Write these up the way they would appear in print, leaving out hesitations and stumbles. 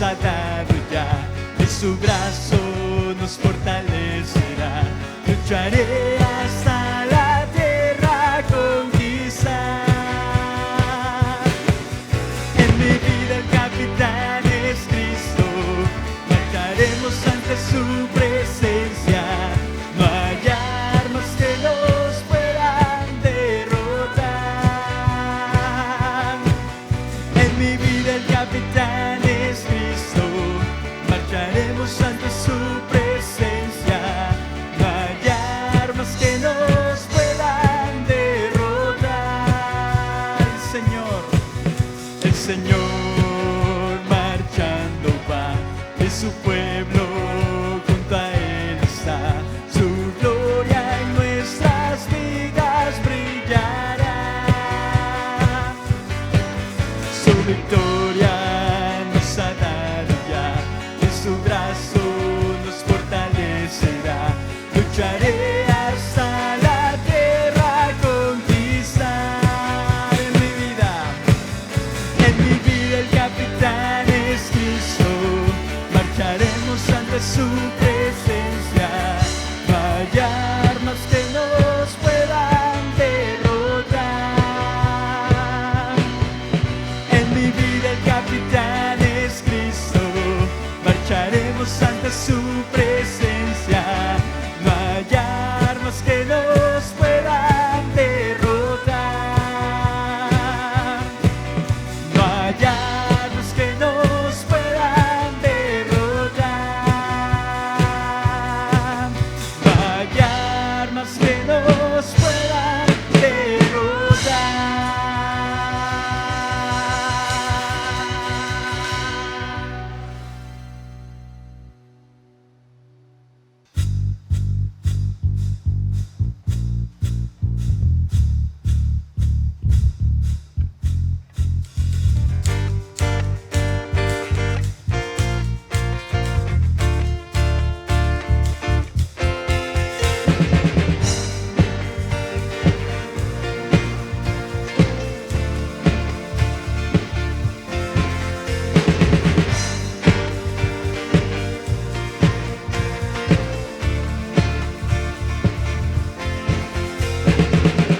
ha dado ya, y su brazo nos fortalecerá. Lucharé hasta la tierra conquistar. En mi vida el capitán es Cristo, marcharemos ante su presencia. No hay armas que nos puedan derrotar. En mi vida el capitán es Cristo, marcharemos ante su presencia. No hay armas que nos puedan derrotar. El Señor marchando va, y su pueblo junto a Él está. Su gloria en nuestras vidas brillará. Su victoria nos ha dado ya, y su brazo nos fortalecerá. Lucharé hasta la tierra conquistar. En mi vida el capitán es Cristo, marcharemos ante su presencia. No hay armas que nos puedan derrotar. En mi vida el capitán es Cristo, marcharemos ante su presencia. No hay armas que nos puedan derrotar. No hay armas que nos puedan derrotar. No hay armas que nos puedan derrotar.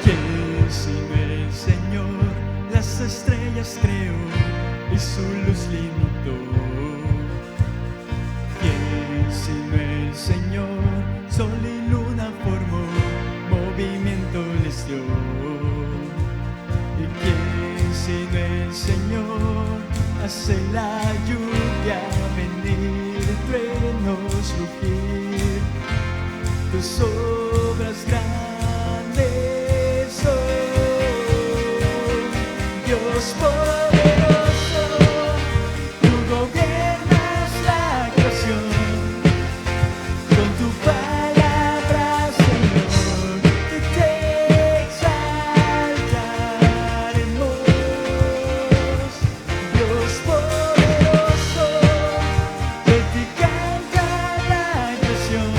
¿Quién sino el Señor las estrellas creó y su luz limitó? ¿Quién sino el Señor sol y luna formó, movimiento les dio? ¿Y quién sino el Señor hace la lluvia venir, truenos rugir? Tus obras grandes son, Dios poderoso, tú gobiernas la creación. Con tu palabra, Señor, te exaltaremos. Dios poderoso, de ti canta la creación.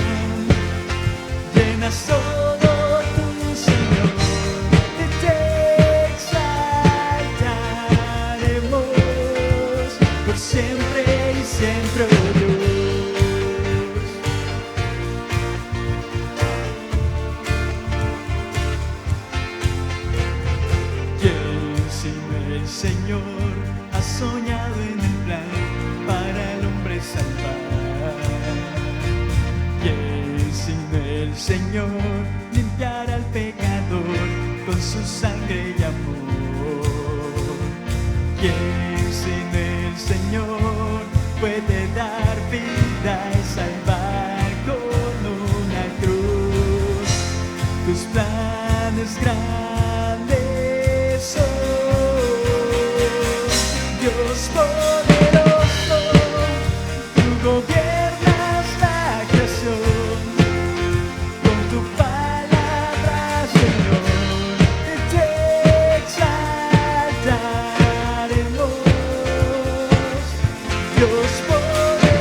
Llenas todo tu Señor, te exaltaremos por siempre y siempre, oh Dios. ¿Quién sino el Señor ha soñado en el plan para el hombre salvar? ¿Quién sino el Señor limpiará al pecador con su sangre y amor? ¿Quién sino el Señor puede dar vida y salvar con una cruz? Tus planes grandes son, Dios poderoso, tú gobiernas la creación. Con tu palabra, Señor, te exaltaremos. Dios poderoso,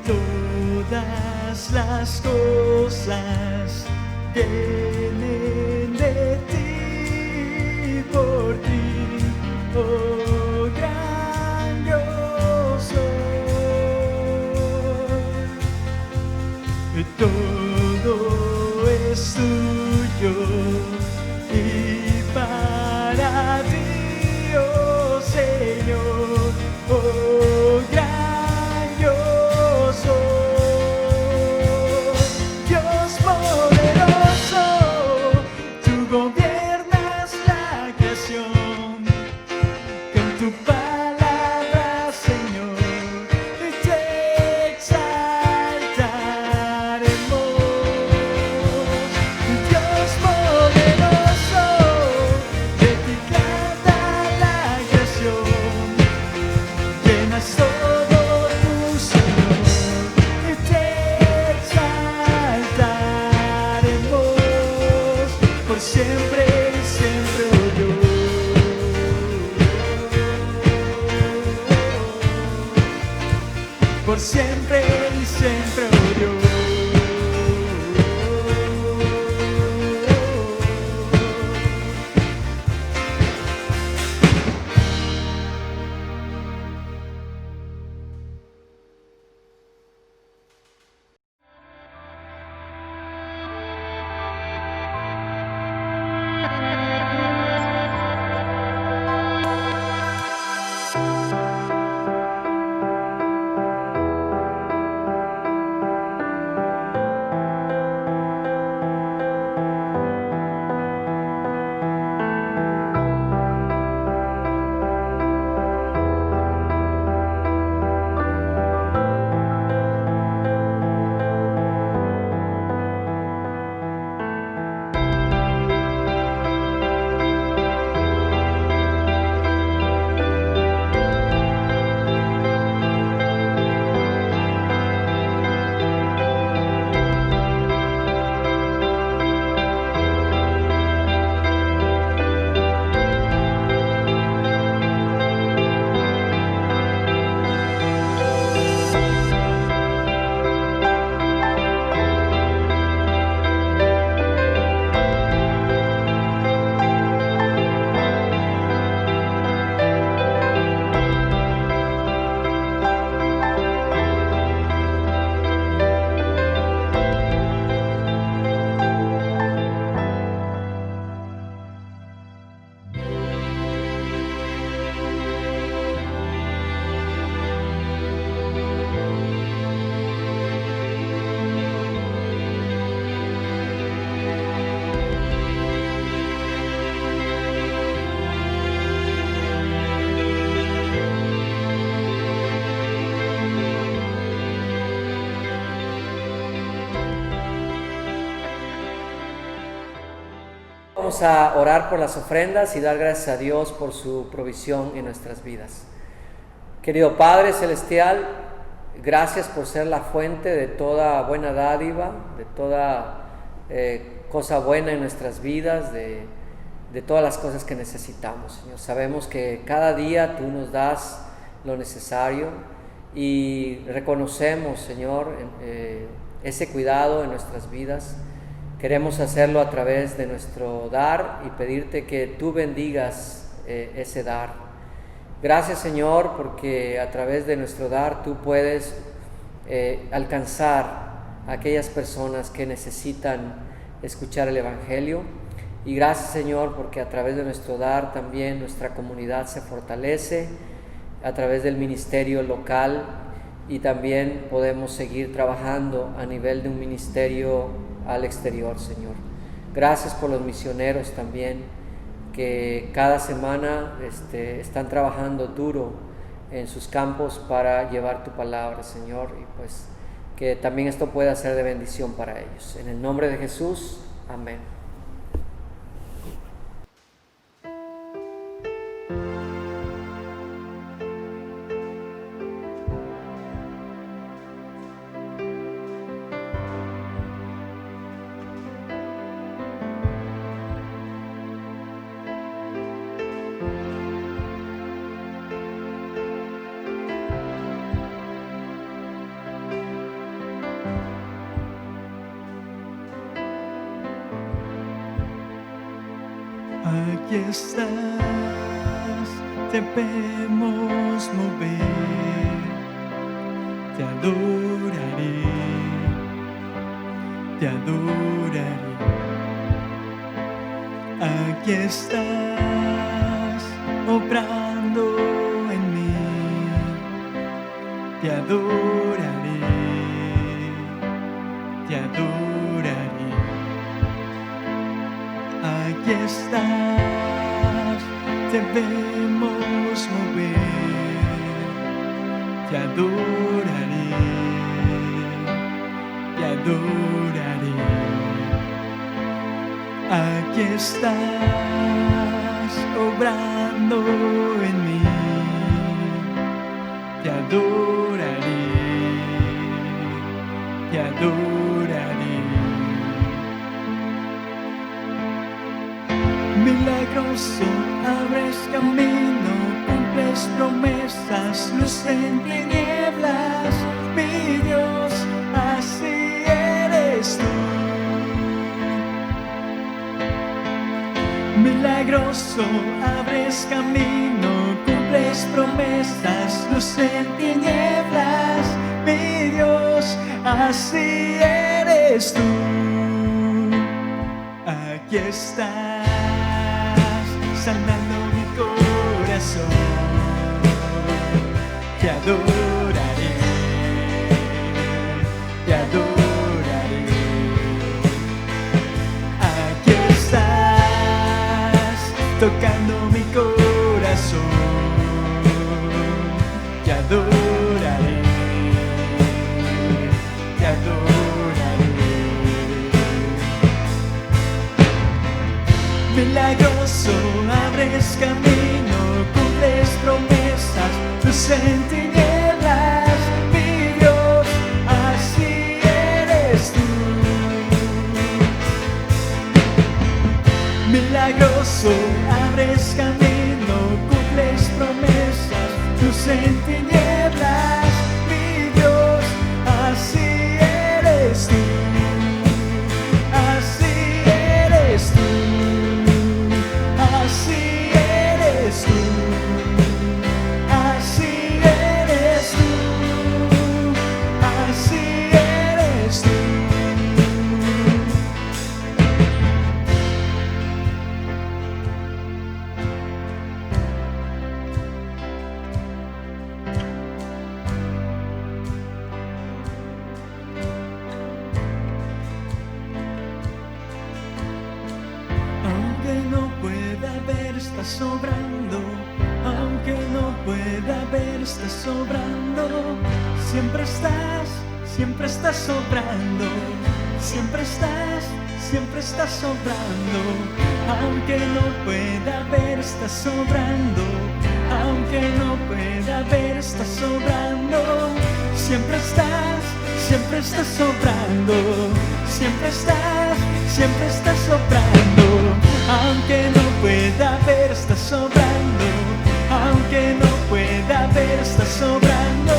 todas las cosas vienen de ti, por ti, oh gran Dios. Todo es tuyo y para ti, oh Señor, oh gran Dios soy. Dios poderoso, tú gobiernas la creación, con tu palabra, Señor, te exaltaremos. Dios poderoso, de ti canta la creación, llenas todo tu Señor, te exaltaremos por siempre y siempre, oh Dios. Por siempre y siempre, oh Dios. Vamos a orar por las ofrendas y dar gracias a Dios por su provisión en nuestras vidas. Querido Padre Celestial, gracias por ser la fuente de toda buena dádiva, de toda cosa buena en nuestras vidas, de todas las cosas que necesitamos, Señor. Sabemos que cada día tú nos das lo necesario y reconocemos, Señor, ese cuidado en nuestras vidas. Queremos hacerlo a través de nuestro dar y pedirte que tú bendigas ese dar. Gracias, Señor, porque a través de nuestro dar tú puedes alcanzar a aquellas personas que necesitan escuchar el Evangelio. Y gracias, Señor, porque a través de nuestro dar también nuestra comunidad se fortalece, a través del ministerio local, y también podemos seguir trabajando a nivel de un ministerio al exterior, Señor. Gracias por los misioneros también, que cada semana están trabajando duro en sus campos para llevar tu palabra, Señor, y pues que también esto pueda ser de bendición para ellos. En el nombre de Jesús, amén. aquí estás, te vemos mover, te adoraré, te adoraré. Aquí estás, obrando en mí, te adoraré, te adoraré. Aquí estás, te vemos mover, te adoraré, te adoraré. Aquí estás, obrando en mí, te adoraré, te adoraré. Milagroso, abres camino, cumples promesas, luz en tinieblas, mi Dios, así eres tú. Milagroso, abres camino, cumples promesas, luz en tinieblas, mi Dios, así eres tú. Aquí estás, sanando mi corazón, te adoraré, te adoraré. Aquí estás, tocando mi corazón, te adoraré, te adoraré. Milagroso, abres camino, cumples promesas, luz en tinieblas, mi Dios, así eres tú. Milagroso, abres camino, cumples promesas, luz en tinieblas, mi Dios, así eres tú, así eres tú, así eres tú, así eres tú, así eres tú. Aunque no pueda ver, estás sobrando. Aunque no pueda ver, estás sobrando. Siempre estás sobrando. Siempre estás sobrando. Aunque no pueda ver, estás sobrando. Aunque no pueda ver, estás sobrando. Siempre estás sobrando. Siempre estás sobrando. Aunque no pueda ver, estás sobrando. Aunque no pueda ver, estás sobrando.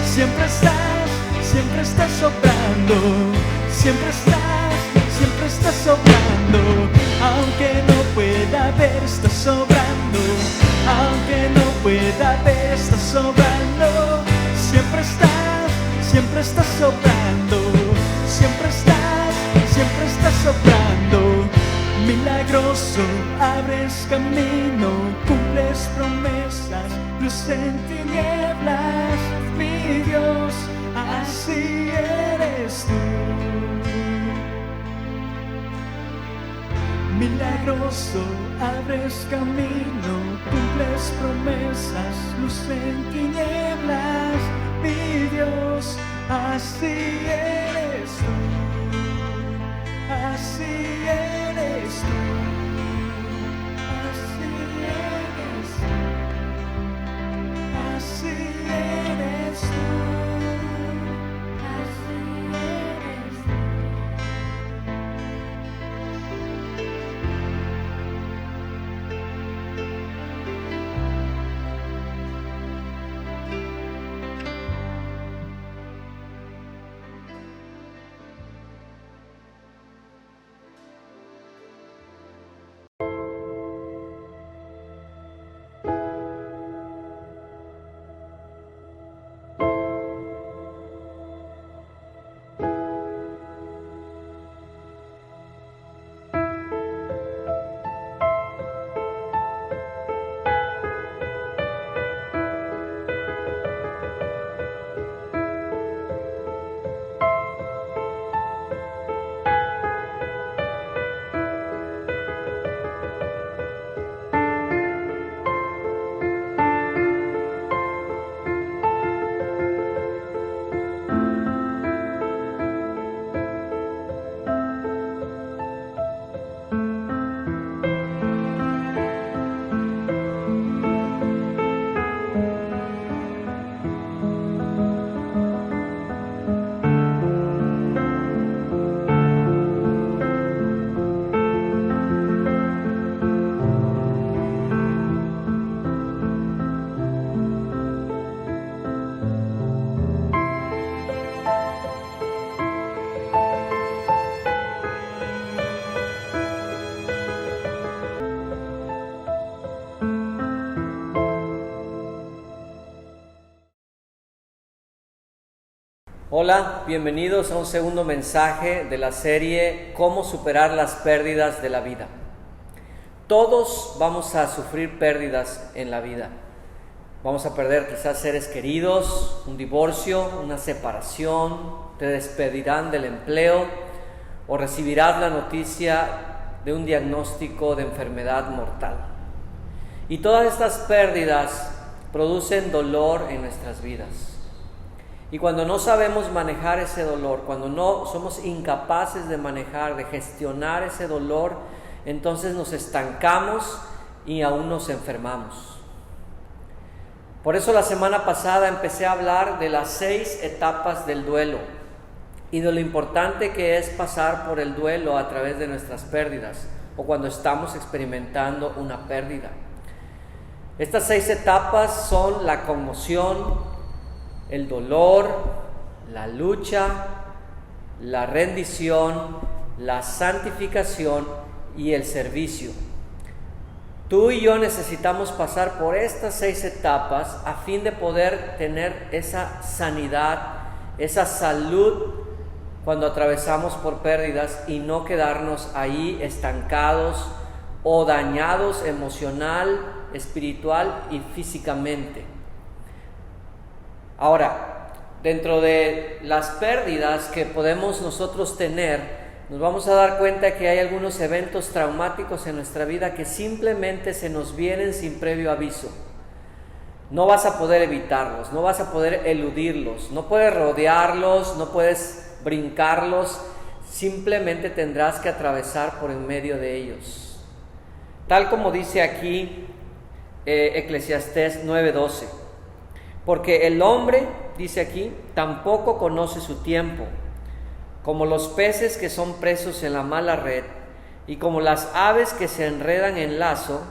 Siempre estás sobrando. Siempre estás sobrando. Aunque no pueda ver, estás sobrando. Aunque no pueda ver, estás sobrando. Siempre estás sobrando. Siempre estás sobrando. Milagroso, abres camino, cumples promesas, luz en tinieblas, mi Dios, así eres tú. Milagroso, abres camino, cumples promesas, luz en tinieblas, mi Dios, así eres tú. Así eres tú, así eres tú, así eres tú, así eres tú. Hola, bienvenidos a un segundo mensaje de la serie Cómo superar las pérdidas de la vida. Todos vamos a sufrir pérdidas en la vida. Vamos a perder quizás seres queridos, un divorcio, una separación, te despedirán del empleo o recibirás la noticia de un diagnóstico de enfermedad mortal. Y todas estas pérdidas producen dolor en nuestras vidas. Y cuando no sabemos manejar ese dolor, cuando no somos incapaces de manejar, de gestionar ese dolor, entonces nos estancamos y aún nos enfermamos. Por eso la semana pasada empecé a hablar de las 6 etapas del duelo y de lo importante que es pasar por el duelo a través de nuestras pérdidas o cuando estamos experimentando una pérdida. Estas 6 etapas son la conmoción, el dolor, la lucha, la rendición, la santificación y el servicio. Tú y yo necesitamos pasar por estas 6 etapas a fin de poder tener esa sanidad, esa salud cuando atravesamos por pérdidas y no quedarnos ahí estancados o dañados emocional, espiritual y físicamente. Ahora, dentro de las pérdidas que podemos nosotros tener, nos vamos a dar cuenta que hay algunos eventos traumáticos en nuestra vida que simplemente se nos vienen sin previo aviso. No vas a poder evitarlos, no vas a poder eludirlos, no puedes rodearlos, no puedes brincarlos, simplemente tendrás que atravesar por en medio de ellos. Tal como dice aquí Eclesiastés 9:12. Porque el hombre, dice aquí, tampoco conoce su tiempo, como los peces que son presos en la mala red, y como las aves que se enredan en lazo,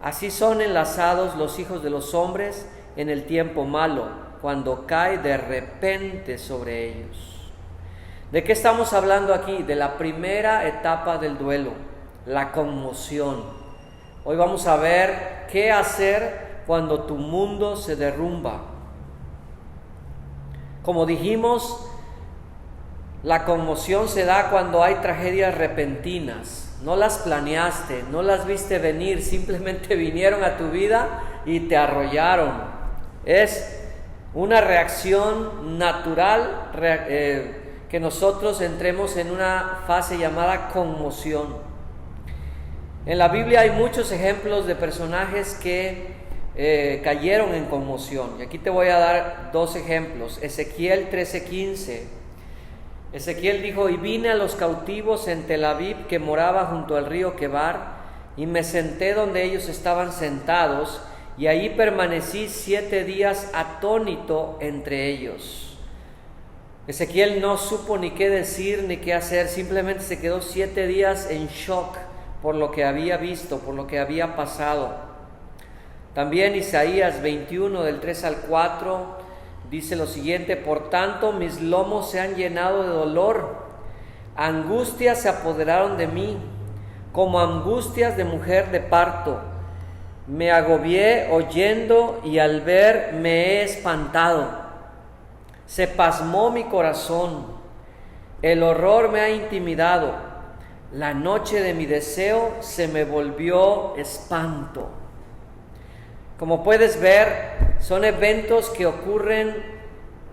así son enlazados los hijos de los hombres en el tiempo malo, cuando cae de repente sobre ellos. ¿De qué estamos hablando aquí? De la primera etapa del duelo, la conmoción. Hoy vamos a ver qué hacer cuando tu mundo se derrumba. Como dijimos, la conmoción se da cuando hay tragedias repentinas. No las planeaste, no las viste venir, simplemente vinieron a tu vida y te arrollaron. Es una reacción natural que nosotros entremos en una fase llamada conmoción. En la Biblia hay muchos ejemplos de personajes que cayeron en conmoción. Y aquí te voy a dar 2 ejemplos. Ezequiel 13:15. Ezequiel dijo: y vine a los cautivos en Tel Aviv que moraba junto al río Quebar, y me senté donde ellos estaban sentados, y ahí permanecí 7 días atónito entre ellos. Ezequiel no supo ni qué decir ni qué hacer, simplemente se quedó 7 días en shock por lo que había visto, por lo que había pasado. También Isaías 21 del 3 al 4 dice lo siguiente: por tanto mis lomos se han llenado de dolor, angustias se apoderaron de mí, como angustias de mujer de parto. Me agobié oyendo y al ver me he espantado. Se pasmó mi corazón, el horror me ha intimidado, la noche de mi deseo se me volvió espanto. Como puedes ver, son eventos que ocurren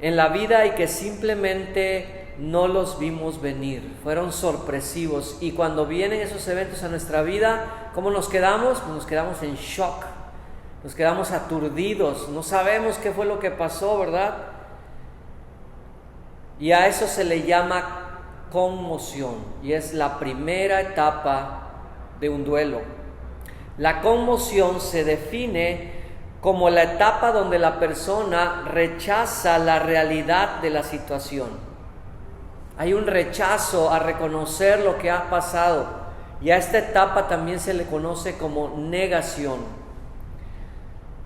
en la vida y que simplemente no los vimos venir, fueron sorpresivos. Y cuando vienen esos eventos a nuestra vida, ¿cómo nos quedamos? Pues nos quedamos en shock, nos quedamos aturdidos, no sabemos qué fue lo que pasó, ¿verdad? Y a eso se le llama conmoción, y es la primera etapa de un duelo. La conmoción se define como la etapa donde la persona rechaza la realidad de la situación. Hay un rechazo a reconocer lo que ha pasado, y a esta etapa también se le conoce como negación.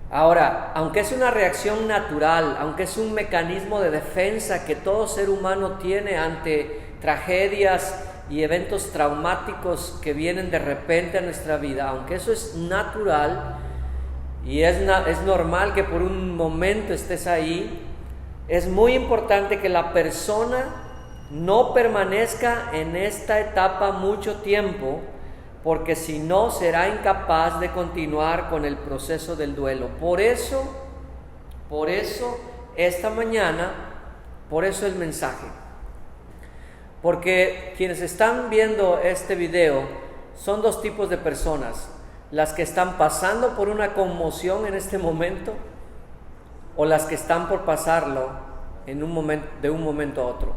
Ahora, aunque es una reacción natural, aunque es un mecanismo de defensa que todo ser humano tiene ante tragedias y eventos traumáticos que vienen de repente a nuestra vida, aunque eso es natural y es normal que por un momento estés ahí, es muy importante que la persona no permanezca en esta etapa mucho tiempo, porque si no será incapaz de continuar con el proceso del duelo. Por eso esta mañana, por eso el mensaje. Porque quienes están viendo este video son dos tipos de personas: las que están pasando por una conmoción en este momento, o las que están por pasarlo de un momento a otro.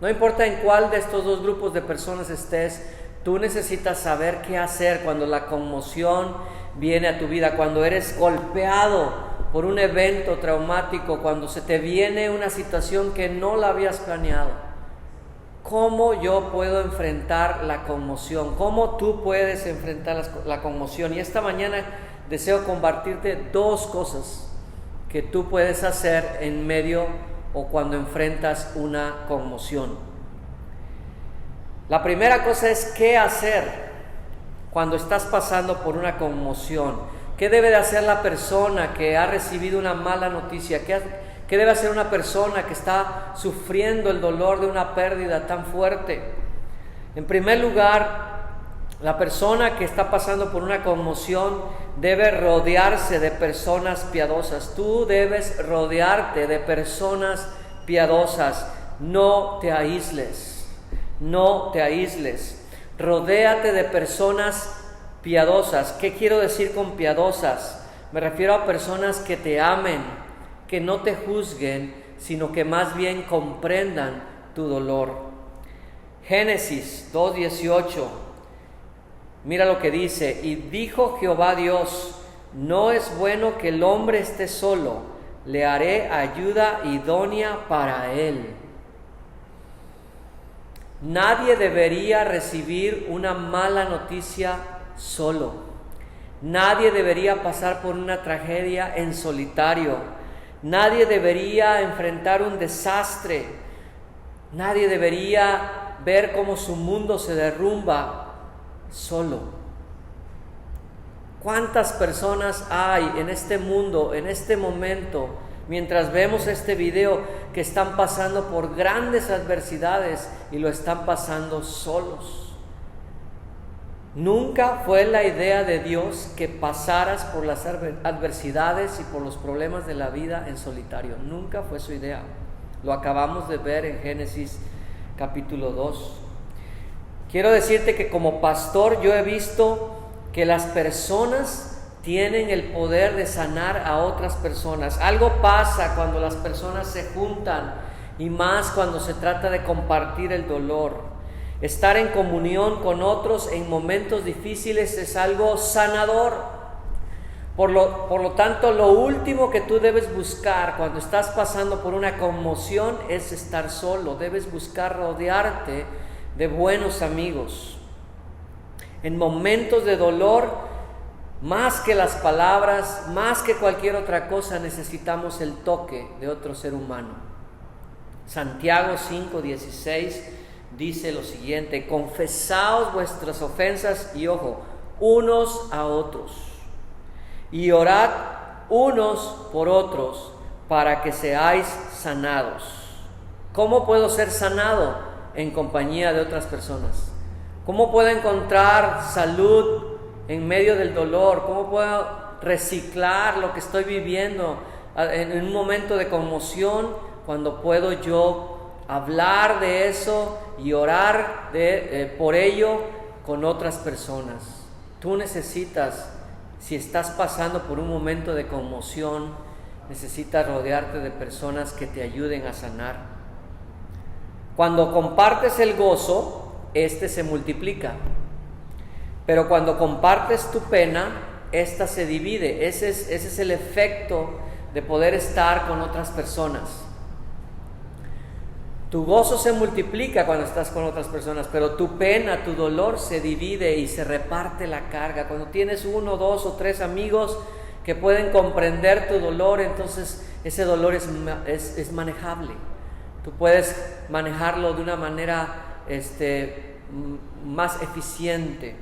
No importa en cuál de estos dos grupos de personas estés, tú necesitas saber qué hacer cuando la conmoción viene a tu vida, cuando eres golpeado por un evento traumático, cuando se te viene una situación que no la habías planeado. ¿Cómo yo puedo enfrentar la conmoción? ¿Cómo tú puedes enfrentar la conmoción? Y esta mañana deseo compartirte dos cosas que tú puedes hacer en medio o cuando enfrentas una conmoción. La primera cosa es qué hacer cuando estás pasando por una conmoción. ¿Qué debe de hacer la persona que ha recibido una mala noticia? ¿Qué debe hacer una persona que está sufriendo el dolor de una pérdida tan fuerte? En primer lugar, la persona que está pasando por una conmoción debe rodearse de personas piadosas. Tú debes rodearte de personas piadosas. No te aísles. No te aísles. Rodéate de personas piadosas. ¿Qué quiero decir con piadosas? Me refiero a personas que te amen, que no te juzguen, sino que más bien comprendan tu dolor. Génesis 2:18. Mira lo que dice: y dijo Jehová Dios, no es bueno que el hombre esté solo, le haré ayuda idónea para él. Nadie debería recibir una mala noticia solo. Nadie debería pasar por una tragedia en solitario. Nadie debería enfrentar un desastre. Nadie debería ver cómo su mundo se derrumba solo. ¿Cuántas personas hay en este mundo, en este momento, mientras vemos este video, que están pasando por grandes adversidades y lo están pasando solos? Nunca fue la idea de Dios que pasaras por las adversidades y por los problemas de la vida en solitario. Nunca fue su idea. Lo acabamos de ver en Génesis capítulo 2. Quiero decirte que como pastor yo he visto que las personas tienen el poder de sanar a otras personas. Algo pasa cuando las personas se juntan, y más cuando se trata de compartir el dolor. Estar en comunión con otros en momentos difíciles es algo sanador. Por lo tanto, lo último que tú debes buscar cuando estás pasando por una conmoción es estar solo. Debes buscar rodearte de buenos amigos. En momentos de dolor, más que las palabras, más que cualquier otra cosa, necesitamos el toque de otro ser humano. Santiago 5:16 dice lo siguiente: confesaos vuestras ofensas, y ojo, unos a otros, y orad unos por otros para que seáis sanados. ¿Cómo puedo ser sanado? En compañía de otras personas. ¿Cómo puedo encontrar salud en medio del dolor? ¿Cómo puedo reciclar lo que estoy viviendo en un momento de conmoción, cuando puedo yo hablar de eso y orar por ello con otras personas? Tú necesitas, si estás pasando por un momento de conmoción, necesitas rodearte de personas que te ayuden a sanar. Cuando compartes el gozo, este se multiplica. Pero cuando compartes tu pena, esta se divide. Ese es el efecto de poder estar con otras personas. Tu gozo se multiplica cuando estás con otras personas, pero tu pena, tu dolor se divide y se reparte la carga. Cuando tienes 1, 2 o 3 amigos que pueden comprender tu dolor, entonces ese dolor es manejable. Tú puedes manejarlo de una manera más eficiente.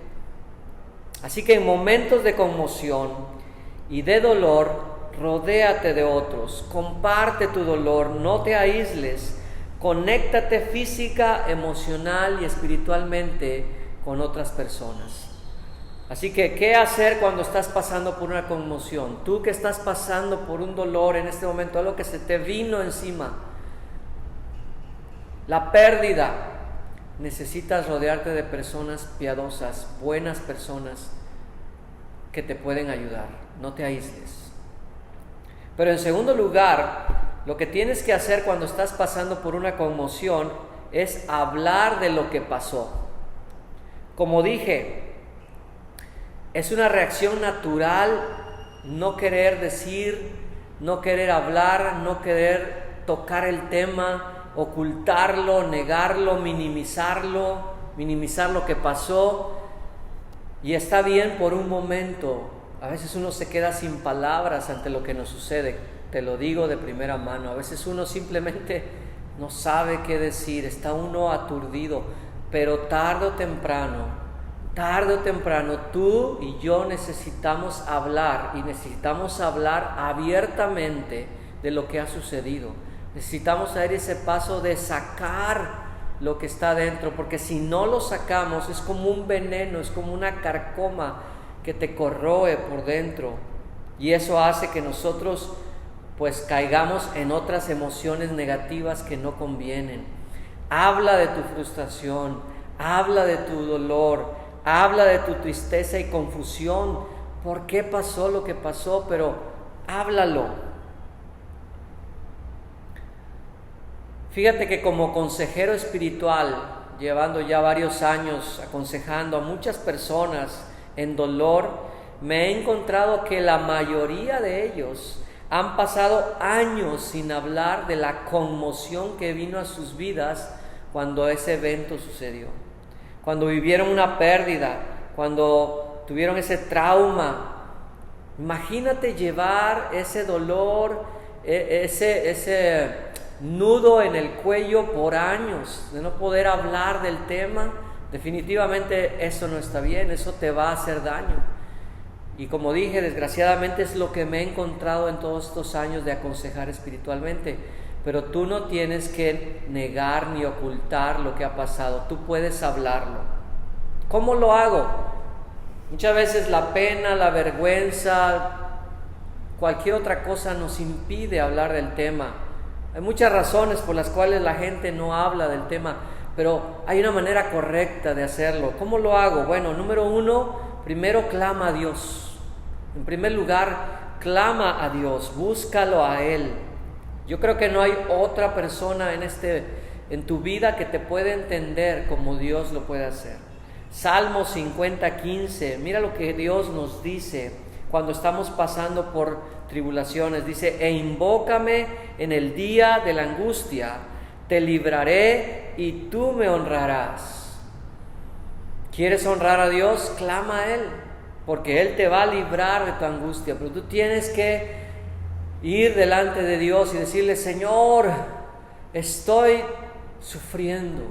Así que en momentos de conmoción y de dolor, rodéate de otros, comparte tu dolor, no te aísles, conéctate física, emocional y espiritualmente con otras personas. Así que, ¿qué hacer cuando estás pasando por una conmoción? Tú que estás pasando por un dolor en este momento, algo que se te vino encima, la pérdida, necesitas rodearte de personas piadosas, buenas personas que te pueden ayudar. No te aísles. Pero en segundo lugar, lo que tienes que hacer cuando estás pasando por una conmoción es hablar de lo que pasó. Como dije, es una reacción natural no querer decir, no querer hablar, no querer tocar el tema, ocultarlo, negarlo, minimizar lo que pasó. Y está bien por un momento. A veces uno se queda sin palabras ante lo que nos sucede. Te lo digo de primera mano. A veces uno simplemente no sabe qué decir, está uno aturdido. Pero tarde o temprano, tú y yo necesitamos hablar, y necesitamos hablar abiertamente de lo que ha sucedido. Necesitamos dar ese paso de sacar lo que está dentro, porque si no lo sacamos es como un veneno, es como una carcoma que te corroe por dentro, y eso hace que nosotros pues caigamos en otras emociones negativas que no convienen. Habla de tu frustración, habla de tu dolor, habla de tu tristeza y confusión. ¿Por qué pasó lo que pasó? Pero háblalo. Fíjate que como consejero espiritual, llevando ya varios años aconsejando a muchas personas en dolor, me he encontrado que la mayoría de ellos han pasado años sin hablar de la conmoción que vino a sus vidas cuando ese evento sucedió. Cuando vivieron una pérdida, cuando tuvieron ese trauma. Imagínate llevar ese dolor, ese nudo en el cuello por años, de no poder hablar del tema. Definitivamente eso no está bien, eso te va a hacer daño. Y como dije, desgraciadamente es lo que me he encontrado en todos estos años de aconsejar espiritualmente. Pero tú no tienes que negar ni ocultar lo que ha pasado, tú puedes hablarlo. ¿Cómo lo hago? Muchas veces la pena, la vergüenza, cualquier otra cosa nos impide hablar del tema. Hay muchas razones por las cuales la gente no habla del tema, pero hay una manera correcta de hacerlo. ¿Cómo lo hago? Bueno, número uno, primero clama a Dios. En primer lugar, clama a Dios, búscalo a Él. Yo creo que no hay otra persona en tu vida que te pueda entender como Dios lo puede hacer. Salmo 50:15, mira lo que Dios nos dice cuando estamos pasando por tribulaciones. Dice: e invócame en el día de la angustia, te libraré y tú me honrarás. ¿Quieres honrar a Dios? Clama a Él, porque Él te va a librar de tu angustia. Pero tú tienes que ir delante de Dios y decirle: Señor, estoy sufriendo,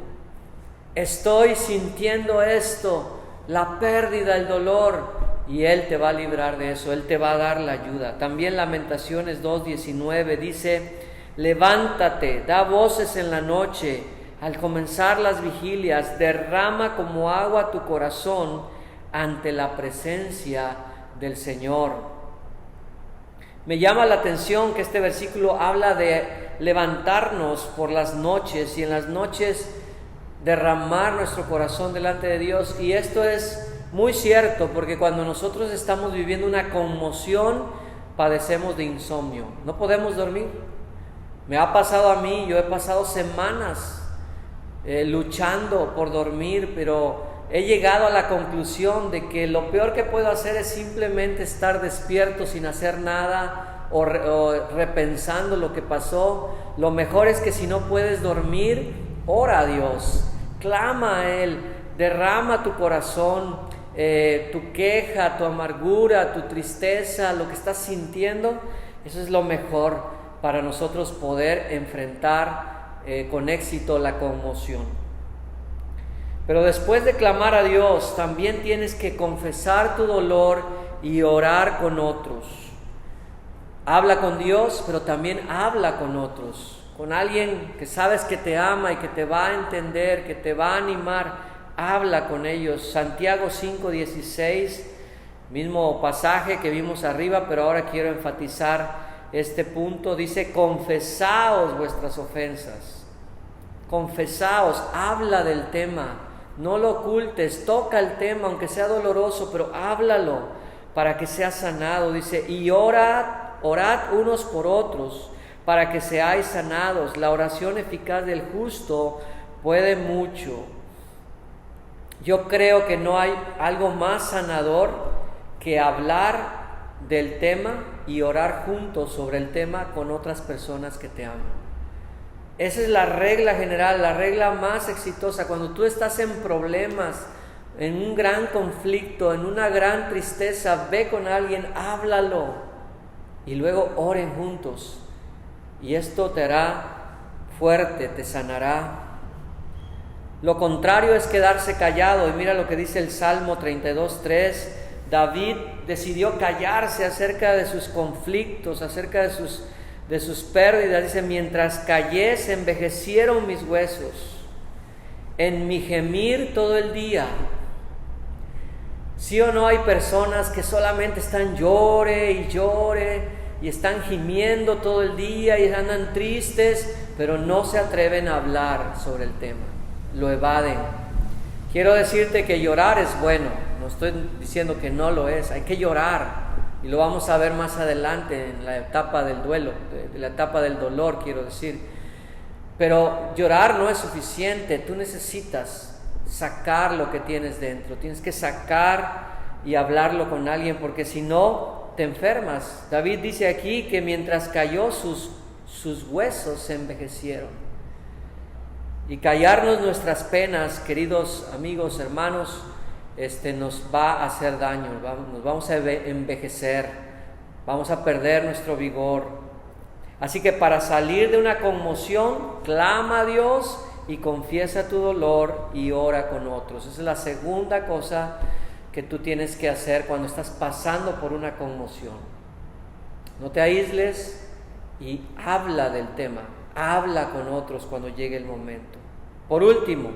estoy sintiendo esto, la pérdida, el dolor, y Él te va a librar de eso, Él te va a dar la ayuda. También Lamentaciones 2:19 dice: levántate, da voces en la noche, al comenzar las vigilias, derrama como agua tu corazón ante la presencia del Señor. Me llama la atención que este versículo habla de levantarnos por las noches y en las noches derramar nuestro corazón delante de Dios. Y esto es muy cierto, porque cuando nosotros estamos viviendo una conmoción, padecemos de insomnio, no podemos dormir. Me ha pasado a mí, yo he pasado semanas luchando por dormir, pero he llegado a la conclusión de que lo peor que puedo hacer es simplemente estar despierto sin hacer nada o repensando lo que pasó. Lo mejor es que si no puedes dormir, ora a Dios, clama a Él, derrama tu corazón, tu queja, tu amargura, tu tristeza, lo que estás sintiendo. Eso es lo mejor para nosotros poder enfrentar con éxito la conmoción. Pero después de clamar a Dios, también tienes que confesar tu dolor y orar con otros. Habla con Dios, pero también habla con otros, con alguien que sabes que te ama y que te va a entender, que te va a animar. Habla con ellos. Santiago 5:16, mismo pasaje que vimos arriba, pero ahora quiero enfatizar este punto. Dice: confesaos vuestras ofensas. Confesaos, habla del tema, no lo ocultes, toca el tema, aunque sea doloroso, pero háblalo para que sea sanado. Dice: y orad unos por otros para que seáis sanados. La oración eficaz del justo puede mucho. Yo creo que no hay algo más sanador que hablar del tema y orar juntos sobre el tema con otras personas que te aman. Esa es la regla general, la regla más exitosa. Cuando tú estás en problemas, en un gran conflicto, en una gran tristeza, ve con alguien, háblalo y luego oren juntos. Y esto te hará fuerte, te sanará. Lo contrario es quedarse callado. Y mira lo que dice el Salmo 32:3. David decidió callarse acerca de sus conflictos, acerca de sus pérdidas. Dice: mientras callé, se envejecieron mis huesos, en mi gemir todo el día. ¿Sí o no hay personas que solamente están llore y están gimiendo todo el día y andan tristes, pero no se atreven a hablar sobre el tema? Lo evaden. Quiero decirte que llorar es bueno, no estoy diciendo que no lo es, hay que llorar, y lo vamos a ver más adelante en la etapa del duelo, de la etapa del dolor, quiero decir. Pero llorar no es suficiente, tú necesitas sacar lo que tienes dentro, tienes que sacar y hablarlo con alguien, porque si no, te enfermas. David dice aquí que mientras cayó, sus huesos se envejecieron. Y callarnos nuestras penas, queridos amigos, hermanos, nos va a hacer daño, nos vamos a envejecer, vamos a perder nuestro vigor. Así que para salir de una conmoción, clama a Dios y confiesa tu dolor y ora con otros. Esa es la segunda cosa que tú tienes que hacer cuando estás pasando por una conmoción. No te aísles y habla del tema, habla con otros cuando llegue el momento. Por último,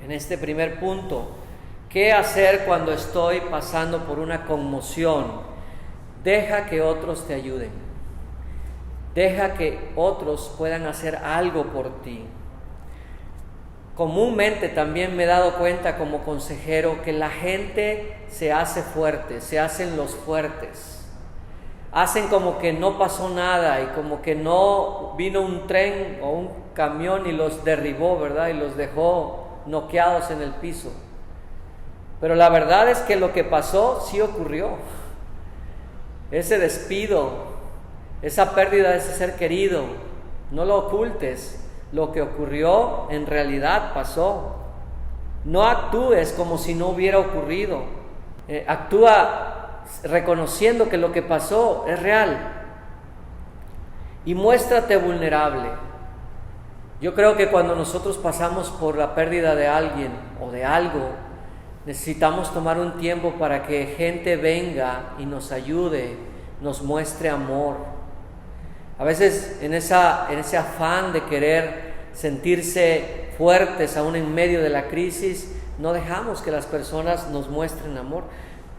en este primer punto, ¿qué hacer cuando estoy pasando por una conmoción? Deja que otros te ayuden. Deja que otros puedan hacer algo por ti. Comúnmente también me he dado cuenta como consejero que la gente se hace fuerte, se hacen los fuertes. Hacen como que no pasó nada y como que no vino un tren o un camión y los derribó, ¿verdad? Y los dejó noqueados en el piso. Pero la verdad es que lo que pasó sí ocurrió. Ese despido, esa pérdida de ese ser querido, no lo ocultes. Lo que ocurrió en realidad pasó. No actúes como si no hubiera ocurrido. Actúa reconociendo que lo que pasó es real. Y muéstrate vulnerable. Yo creo que cuando nosotros pasamos por la pérdida de alguien o de algo, necesitamos tomar un tiempo para que gente venga y nos ayude, nos muestre amor. A veces en ese afán de querer sentirse fuertes aún en medio de la crisis, no dejamos que las personas nos muestren amor.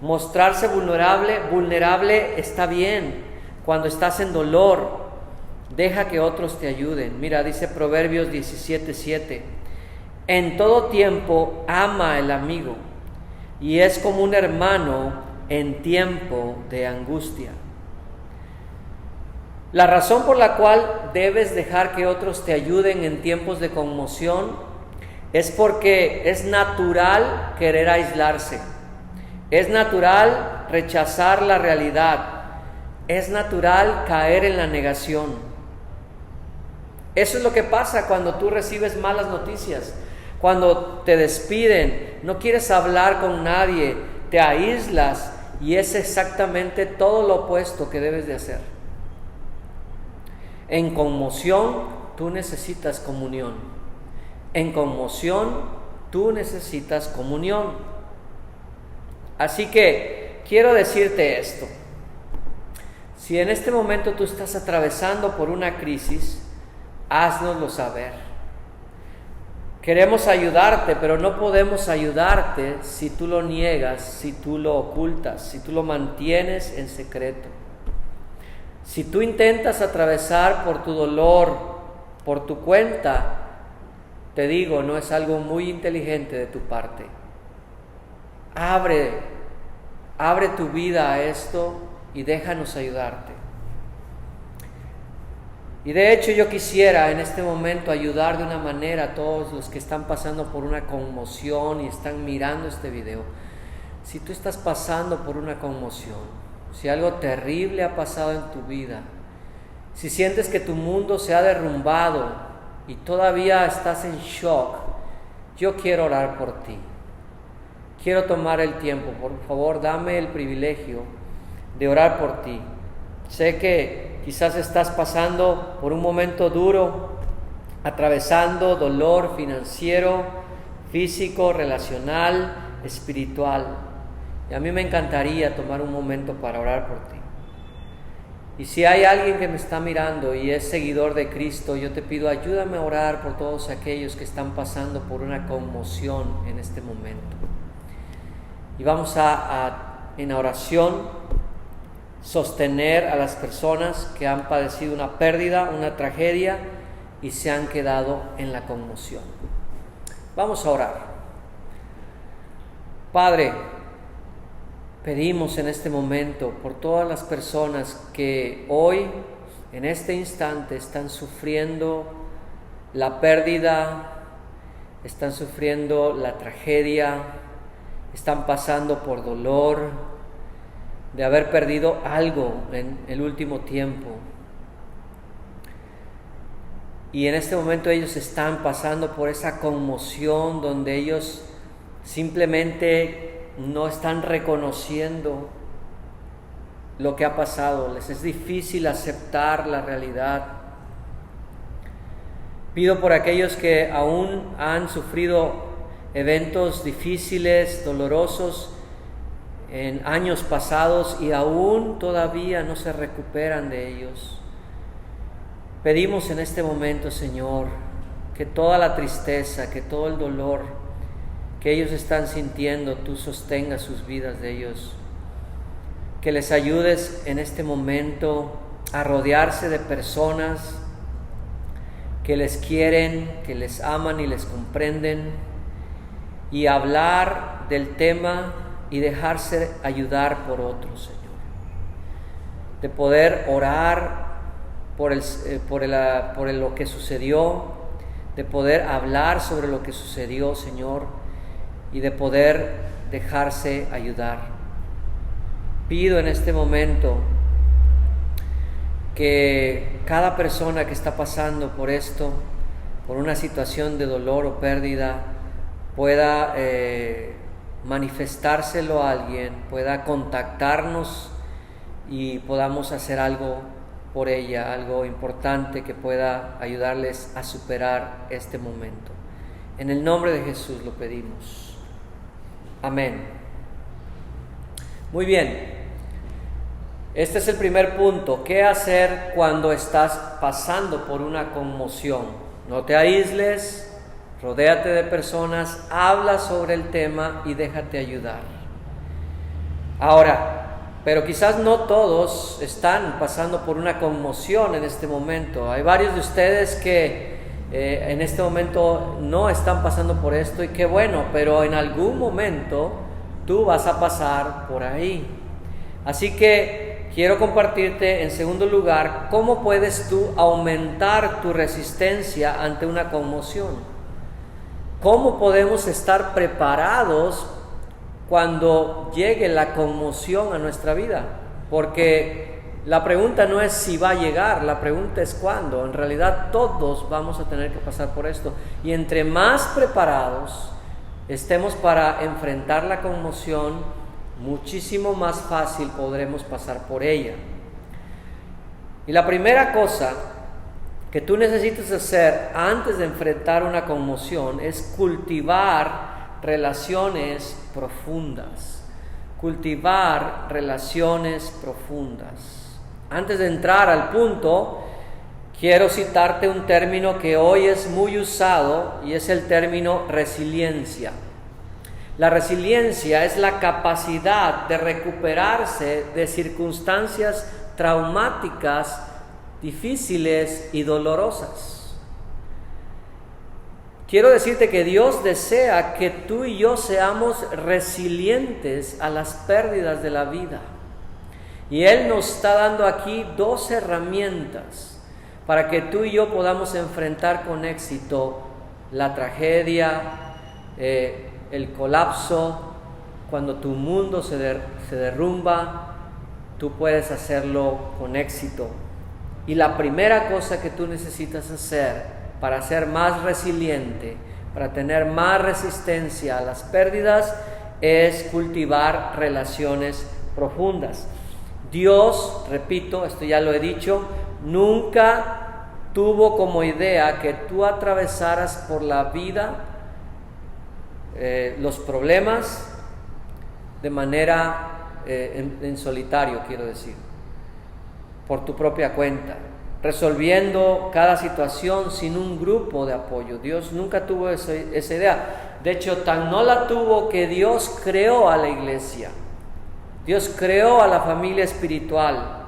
Mostrarse vulnerable está bien. Cuando estás en dolor, deja que otros te ayuden. Mira, dice Proverbios 17:7: en todo tiempo ama el amigo, y es como un hermano en tiempo de angustia. La razón por la cual debes dejar que otros te ayuden en tiempos de conmoción es porque es natural querer aislarse, es natural rechazar la realidad, es natural caer en la negación. Eso es lo que pasa cuando tú recibes malas noticias, cuando te despiden, no quieres hablar con nadie, te aíslas, y es exactamente todo lo opuesto que debes de hacer. En conmoción, tú necesitas comunión. En conmoción, tú necesitas comunión. Así que quiero decirte esto. Si en este momento tú estás atravesando por una crisis, háznoslo saber. Queremos ayudarte, pero no podemos ayudarte si tú lo niegas, si tú lo ocultas, si tú lo mantienes en secreto. Si tú intentas atravesar por tu dolor, por tu cuenta, te digo, no es algo muy inteligente de tu parte. Abre tu vida a esto y déjanos ayudarte. Y de hecho yo quisiera en este momento ayudar de una manera a todos los que están pasando por una conmoción y están mirando este video. Si tú estás pasando por una conmoción, si algo terrible ha pasado en tu vida, si sientes que tu mundo se ha derrumbado y todavía estás en shock, yo quiero orar por ti. Quiero tomar el tiempo, por favor, dame el privilegio de orar por ti. Sé que quizás estás pasando por un momento duro, atravesando dolor financiero, físico, relacional, espiritual. Y a mí me encantaría tomar un momento para orar por ti. Y si hay alguien que me está mirando y es seguidor de Cristo, yo te pido, ayúdame a orar por todos aquellos que están pasando por una conmoción en este momento. Y vamos en oración, sostener a las personas que han padecido una pérdida, una tragedia y se han quedado en la conmoción. Vamos a orar. Padre, pedimos en este momento por todas las personas que hoy, en este instante, están sufriendo la pérdida, están sufriendo la tragedia, están pasando por dolor de haber perdido algo en el último tiempo. Y en este momento ellos están pasando por esa conmoción donde ellos simplemente no están reconociendo lo que ha pasado. Les es difícil aceptar la realidad. Pido por aquellos que aún han sufrido eventos difíciles, dolorosos en años pasados y aún todavía no se recuperan de ellos. Pedimos en este momento, Señor, que toda la tristeza, que todo el dolor que ellos están sintiendo, tú sostengas sus vidas de ellos. Que les ayudes en este momento a rodearse de personas que les quieren, que les aman y les comprenden, y hablar del tema y dejarse ayudar por otros, Señor. De poder orar por lo que sucedió, de poder hablar sobre lo que sucedió, Señor, y de poder dejarse ayudar. Pido en este momento que cada persona que está pasando por esto, por una situación de dolor o pérdida, pueda manifestárselo a alguien, pueda contactarnos y podamos hacer algo por ella, algo importante que pueda ayudarles a superar este momento. En el nombre de Jesús lo pedimos. Amén. Muy bien. Este es el primer punto. ¿Qué hacer cuando estás pasando por una conmoción? No te aísles, rodéate de personas, habla sobre el tema y déjate ayudar. Ahora, pero quizás no todos están pasando por una conmoción en este momento. Hay varios de ustedes que en este momento no están pasando por esto, y qué bueno, pero en algún momento tú vas a pasar por ahí. Así que quiero compartirte en segundo lugar cómo puedes tú aumentar tu resistencia ante una conmoción. ¿Cómo podemos estar preparados cuando llegue la conmoción a nuestra vida? Porque la pregunta no es si va a llegar, la pregunta es cuándo. En realidad todos vamos a tener que pasar por esto. Y entre más preparados estemos para enfrentar la conmoción, muchísimo más fácil podremos pasar por ella. Y la primera cosa que tú necesitas hacer antes de enfrentar una conmoción es cultivar relaciones profundas. Cultivar relaciones profundas. Antes de entrar al punto, quiero citarte un término que hoy es muy usado y es el término resiliencia. La resiliencia es la capacidad de recuperarse de circunstancias traumáticas, difíciles y dolorosas. Quiero decirte que Dios desea que tú y yo seamos resilientes a las pérdidas de la vida. Y Él nos está dando aquí 2 herramientas para que tú y yo podamos enfrentar con éxito la tragedia, el colapso. Cuando tu mundo se derrumba, tú puedes hacerlo con éxito. Y la primera cosa que tú necesitas hacer para ser más resiliente, para tener más resistencia a las pérdidas, es cultivar relaciones profundas. Dios, repito, esto ya lo he dicho, nunca tuvo como idea que tú atravesaras por la vida los problemas de manera en solitario, quiero decir, por tu propia cuenta, resolviendo cada situación sin un grupo de apoyo. Dios nunca tuvo esa idea. De hecho, tan no la tuvo que Dios creó a la iglesia. Dios creó a la familia espiritual.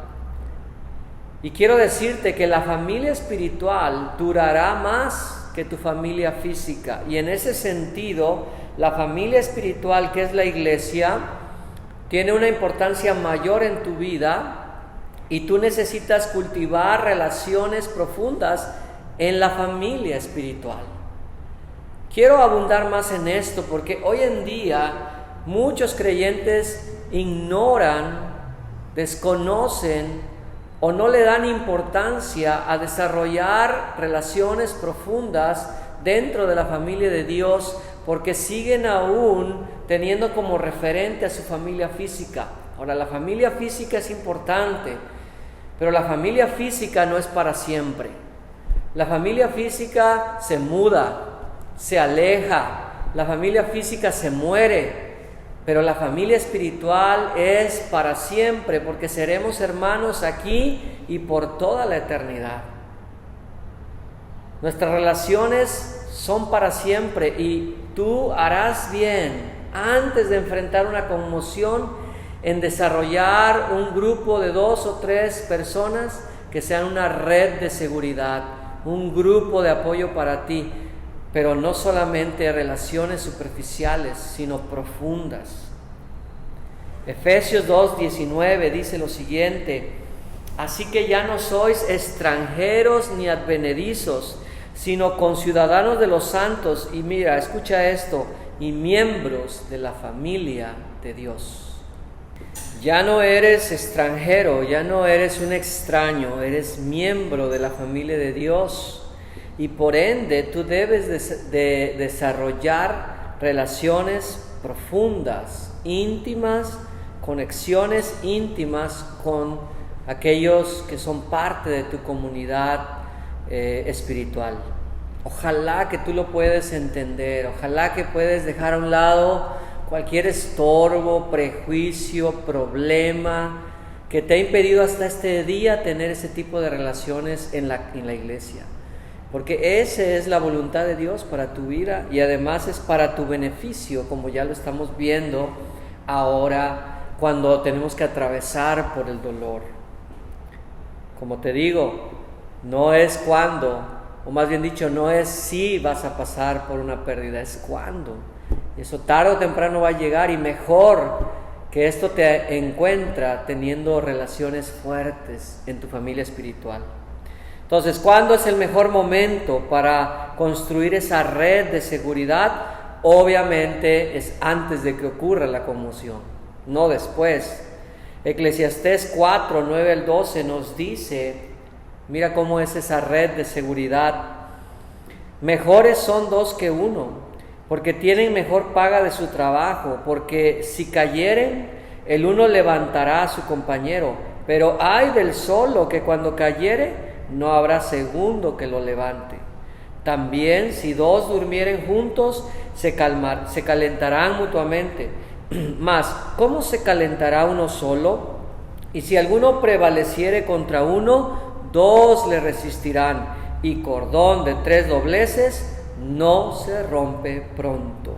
Y quiero decirte que la familia espiritual durará más que tu familia física. Y en ese sentido, la familia espiritual, que es la iglesia, tiene una importancia mayor en tu vida. Y tú necesitas cultivar relaciones profundas en la familia espiritual. Quiero abundar más en esto porque hoy en día muchos creyentes ignoran, desconocen o no le dan importancia a desarrollar relaciones profundas dentro de la familia de Dios porque siguen aún teniendo como referente a su familia física. Ahora, la familia física es importante, pero la familia física no es para siempre. La familia física se muda, se aleja, la familia física se muere, pero la familia espiritual es para siempre, porque seremos hermanos aquí y por toda la eternidad. Nuestras relaciones son para siempre y tú harás bien antes de enfrentar una conmoción en desarrollar un grupo de 2 o 3 personas que sean una red de seguridad, un grupo de apoyo para ti, pero no solamente relaciones superficiales, sino profundas. Efesios 2:19 dice lo siguiente: así que ya no sois extranjeros ni advenedizos, sino conciudadanos de los santos, y mira, escucha esto, y miembros de la familia de Dios. Ya no eres extranjero, ya no eres un extraño, eres miembro de la familia de Dios y por ende tú debes de desarrollar relaciones profundas, íntimas, conexiones íntimas con aquellos que son parte de tu comunidad espiritual. Ojalá que tú lo puedas entender, ojalá que puedes dejar a un lado cualquier estorbo, prejuicio, problema que te ha impedido hasta este día tener ese tipo de relaciones en la iglesia. Porque esa es la voluntad de Dios para tu vida y además es para tu beneficio, como ya lo estamos viendo ahora cuando tenemos que atravesar por el dolor. Como te digo, no es cuándo, o más bien dicho, no es si vas a pasar por una pérdida, es cuándo. Eso tarde o temprano va a llegar y mejor que esto te encuentra teniendo relaciones fuertes en tu familia espiritual. Entonces, ¿cuándo es el mejor momento para construir esa red de seguridad? Obviamente es antes de que ocurra la conmoción, no después. Eclesiastés 4, 9 al 12 nos dice, mira cómo es esa red de seguridad. Mejores son 2 que 1. Porque tienen mejor paga de su trabajo, porque si cayeren, el uno levantará a su compañero, pero ay del solo que cuando cayere, no habrá segundo que lo levante. También si 2 durmieren juntos, se calentarán mutuamente. Mas, ¿cómo se calentará uno solo? Y si alguno prevaleciere contra uno, 2 le resistirán, y cordón de 3 dobleces no se rompe pronto.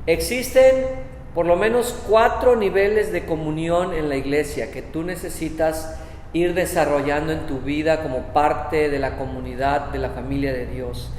Existen por lo menos 4 niveles de comunión en la iglesia que tú necesitas ir desarrollando en tu vida como parte de la comunidad, de la familia de Dios.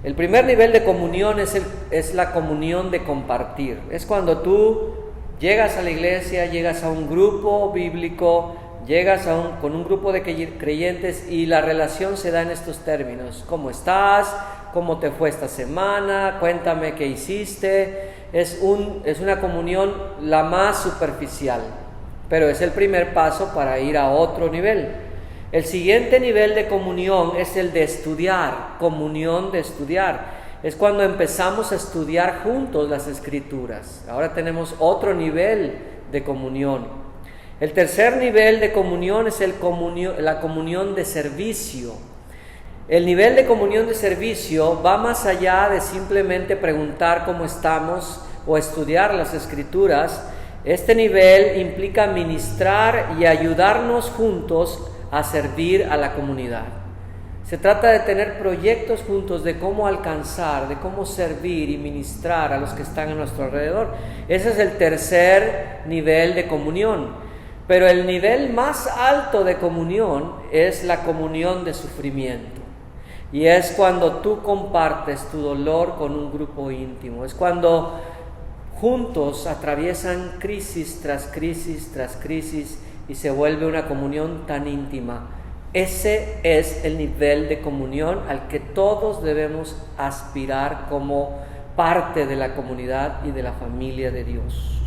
El primer nivel de comunión es la comunión de compartir. Es cuando tú llegas a la iglesia, llegas a un grupo bíblico, llegas con un grupo de creyentes y la relación se da en estos términos. ¿Cómo estás? ¿Cómo te fue esta semana? Cuéntame qué hiciste. Es una comunión la más superficial, pero es el primer paso para ir a otro nivel. El siguiente nivel de comunión es el de estudiar, comunión de estudiar. Es cuando empezamos a estudiar juntos las Escrituras. Ahora tenemos otro nivel de comunión. El tercer nivel de comunión es la comunión de servicio. El nivel de comunión de servicio va más allá de simplemente preguntar cómo estamos o estudiar las Escrituras. Este nivel implica ministrar y ayudarnos juntos a servir a la comunidad. Se trata de tener proyectos juntos de cómo alcanzar, de cómo servir y ministrar a los que están a nuestro alrededor. Ese es el tercer nivel de comunión. Pero el nivel más alto de comunión es la comunión de sufrimiento. Y es cuando tú compartes tu dolor con un grupo íntimo. Es cuando juntos atraviesan crisis tras crisis tras crisis y se vuelve una comunión tan íntima. Ese es el nivel de comunión al que todos debemos aspirar como parte de la comunidad y de la familia de Dios.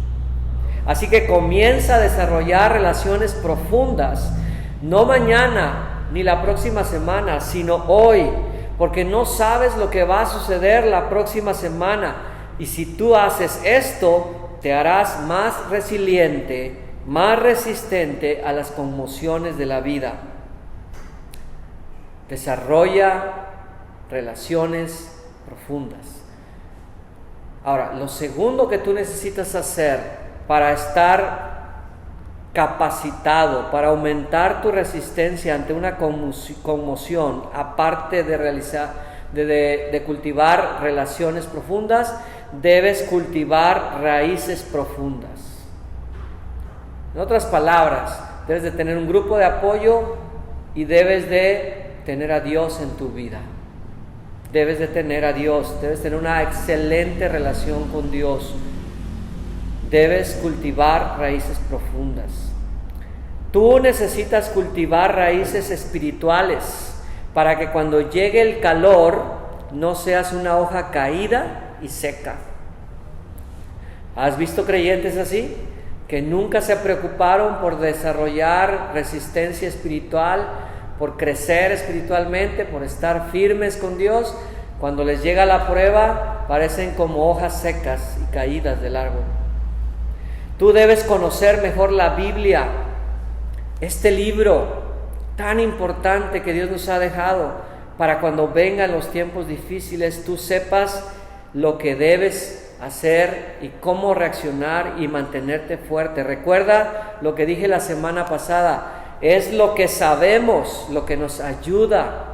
Así que comienza a desarrollar relaciones profundas, no mañana ni la próxima semana, sino hoy, porque no sabes lo que va a suceder la próxima semana. Y si tú haces esto, te harás más resiliente, más resistente a las conmociones de la vida. Desarrolla relaciones profundas. Ahora, lo segundo que tú necesitas hacer para estar capacitado, para aumentar tu resistencia ante una conmoción, aparte de cultivar relaciones profundas, debes cultivar raíces profundas. En otras palabras, debes de tener un grupo de apoyo y debes de tener a Dios en tu vida. Debes de tener a Dios, debes tener una excelente relación con Dios. Debes cultivar raíces profundas. Tú necesitas cultivar raíces espirituales para que cuando llegue el calor no seas una hoja caída y seca. ¿Has visto creyentes así? Que nunca se preocuparon por desarrollar resistencia espiritual, por crecer espiritualmente, por estar firmes con Dios. Cuando les llega la prueba, parecen como hojas secas y caídas del árbol. Tú debes conocer mejor la Biblia, este libro tan importante que Dios nos ha dejado, para cuando vengan los tiempos difíciles, tú sepas lo que debes hacer y cómo reaccionar y mantenerte fuerte. Recuerda lo que dije la semana pasada. Es lo que sabemos, lo que nos ayuda